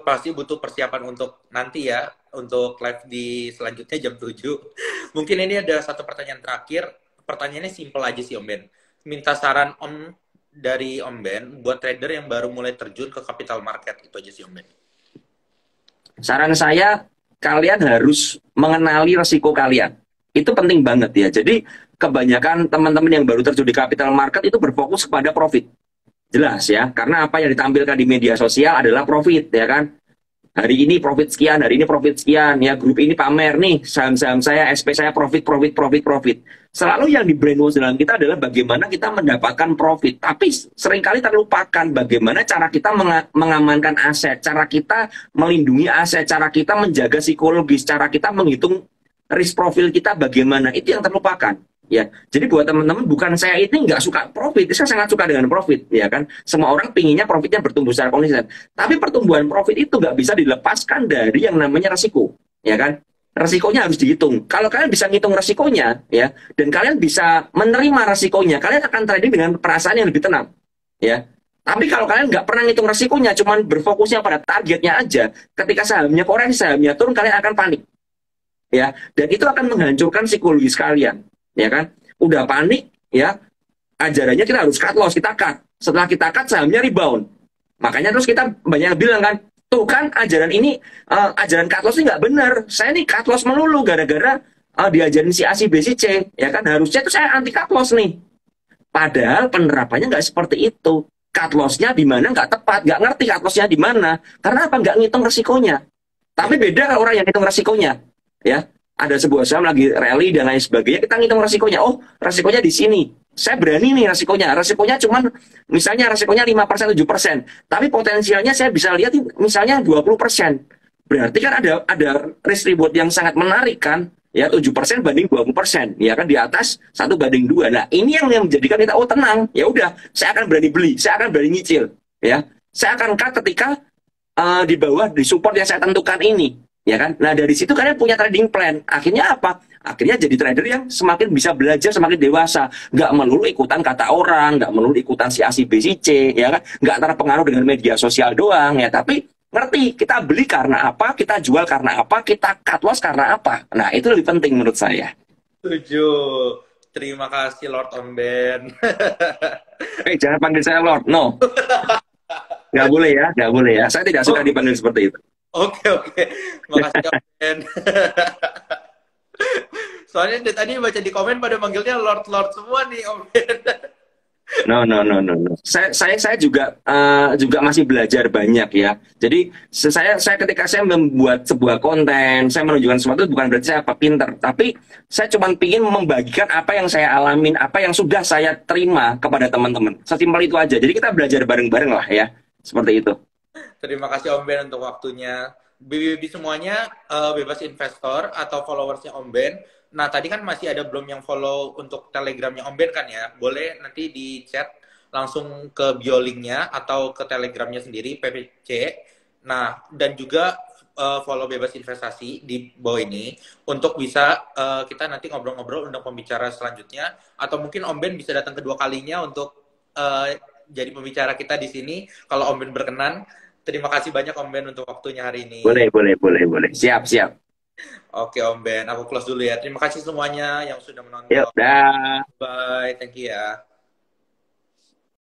pasti butuh persiapan untuk nanti ya, untuk live di selanjutnya jam 7. Mungkin ini ada satu pertanyaan terakhir. Pertanyaannya simple aja sih Om Ben. Minta saran dari Om Ben buat trader yang baru mulai terjun ke capital market. Itu aja sih Om Ben. Saran saya, kalian harus mengenali resiko kalian. Itu penting banget ya. Jadi kebanyakan teman-teman yang baru terjun di capital market itu berfokus kepada profit. Jelas ya, karena apa yang ditampilkan di media sosial adalah profit ya kan. Hari ini profit sekian, hari ini profit sekian, ya grup ini pamer nih, saham-saham saya, SP saya profit. Selalu yang di brainwash dalam kita adalah bagaimana kita mendapatkan profit. Tapi seringkali terlupakan bagaimana cara kita mengamankan aset, cara kita melindungi aset, cara kita menjaga psikologis, cara kita menghitung risk profil kita bagaimana. Itu yang terlupakan. Ya, jadi buat teman-teman, bukan saya ini nggak suka profit, saya sangat suka dengan profit, ya kan. Semua orang pinginnya profitnya bertumbuh secara konsisten, tapi pertumbuhan profit itu nggak bisa dilepaskan dari yang namanya resiko, ya kan. Resikonya harus dihitung. Kalau kalian bisa ngitung resikonya, ya, dan kalian bisa menerima resikonya, kalian akan trading dengan perasaan yang lebih tenang, ya. Tapi kalau kalian nggak pernah ngitung resikonya, cuman berfokusnya pada targetnya aja, ketika sahamnya koreksi, sahamnya turun, kalian akan panik. ya, dan itu akan menghancurkan psikologis kalian, ya kan? Udah panik, ya, ajarannya kita harus cut loss, kita cut. Setelah kita cut, sahamnya rebound. Makanya terus kita banyak yang bilang kan, tuh kan ajaran ini, ajaran cut loss ini nggak benar. Saya nih cut loss melulu gara-gara diajarin si A, si B, si C, ya kan? Harusnya tuh saya anti cut loss nih. Padahal penerapannya nggak seperti itu. Cut loss-nya di mana nggak tepat, nggak ngerti cut loss-nya di mana. Karena apa? Nggak ngitung resikonya. Tapi beda orang yang ngitung resikonya. Ya, ada sebuah saham lagi rally dan lain sebagainya, kita ngitung resikonya. Oh, resikonya di sini. Saya berani nih resikonya. Resikonya cuman misalnya resikonya 5%, 7%. Tapi potensialnya saya bisa lihat misalnya 20%. Berarti kan ada risk reward yang sangat menarik kan? Ya 7% banding 20%, ya kan, di atas 1 banding 2. Nah, ini yang menjadikan kita, oh tenang, ya udah, saya akan berani beli, saya akan berani nyicil, ya. Saya akan cut ketika di bawah di support yang saya tentukan ini, ya kan. Nah, dari situ kalian punya trading plan. Akhirnya apa? Akhirnya jadi trader yang semakin bisa belajar, semakin dewasa, nggak melulu ikutan kata orang, nggak melulu ikutan si A, si B, si C, ya kan, nggak terpengaruh dengan media sosial doang, ya, tapi ngerti kita beli karena apa, kita jual karena apa, kita cut loss karena apa. Nah, itu lebih penting menurut saya. Setuju. Terima kasih Lord Omben. Jangan panggil saya Lord, no. Nggak boleh ya, nggak boleh ya. Saya tidak suka dipanggil seperti itu. Oke, oke. Makasih Omben. Soalnya dari tadi baca di komen pada manggilnya Lord semua nih Omben. No, no, no, no, no. Saya juga masih belajar banyak ya. Jadi saya ketika saya membuat sebuah konten, saya menunjukkan sesuatu, bukan berarti saya apa pinter, tapi saya cuma ingin membagikan apa yang saya alamin, apa yang sudah saya terima kepada teman-teman. Sesimpel itu aja. Jadi kita belajar bareng-bareng lah ya, seperti itu. Terima kasih Om Ben untuk waktunya. Bibi semuanya bebas investor atau followersnya Om Ben. Nah, tadi kan masih ada belum yang follow untuk telegramnya Om Ben kan ya? Boleh nanti di chat langsung ke bio linknya atau ke telegramnya sendiri, PPC. Nah, dan juga follow bebas investasi di bawah ini untuk bisa kita nanti ngobrol-ngobrol untuk pembicara selanjutnya. Atau mungkin Om Ben bisa datang kedua kalinya untuk jadi pembicara kita di sini kalau Om Ben berkenan. Terima kasih banyak Om Ben untuk waktunya hari ini. Boleh, boleh, boleh, boleh. Siap, siap. Oke Om Ben, aku close dulu ya. Terima kasih semuanya yang sudah menonton. Yuk, dah. Bye, thank you ya.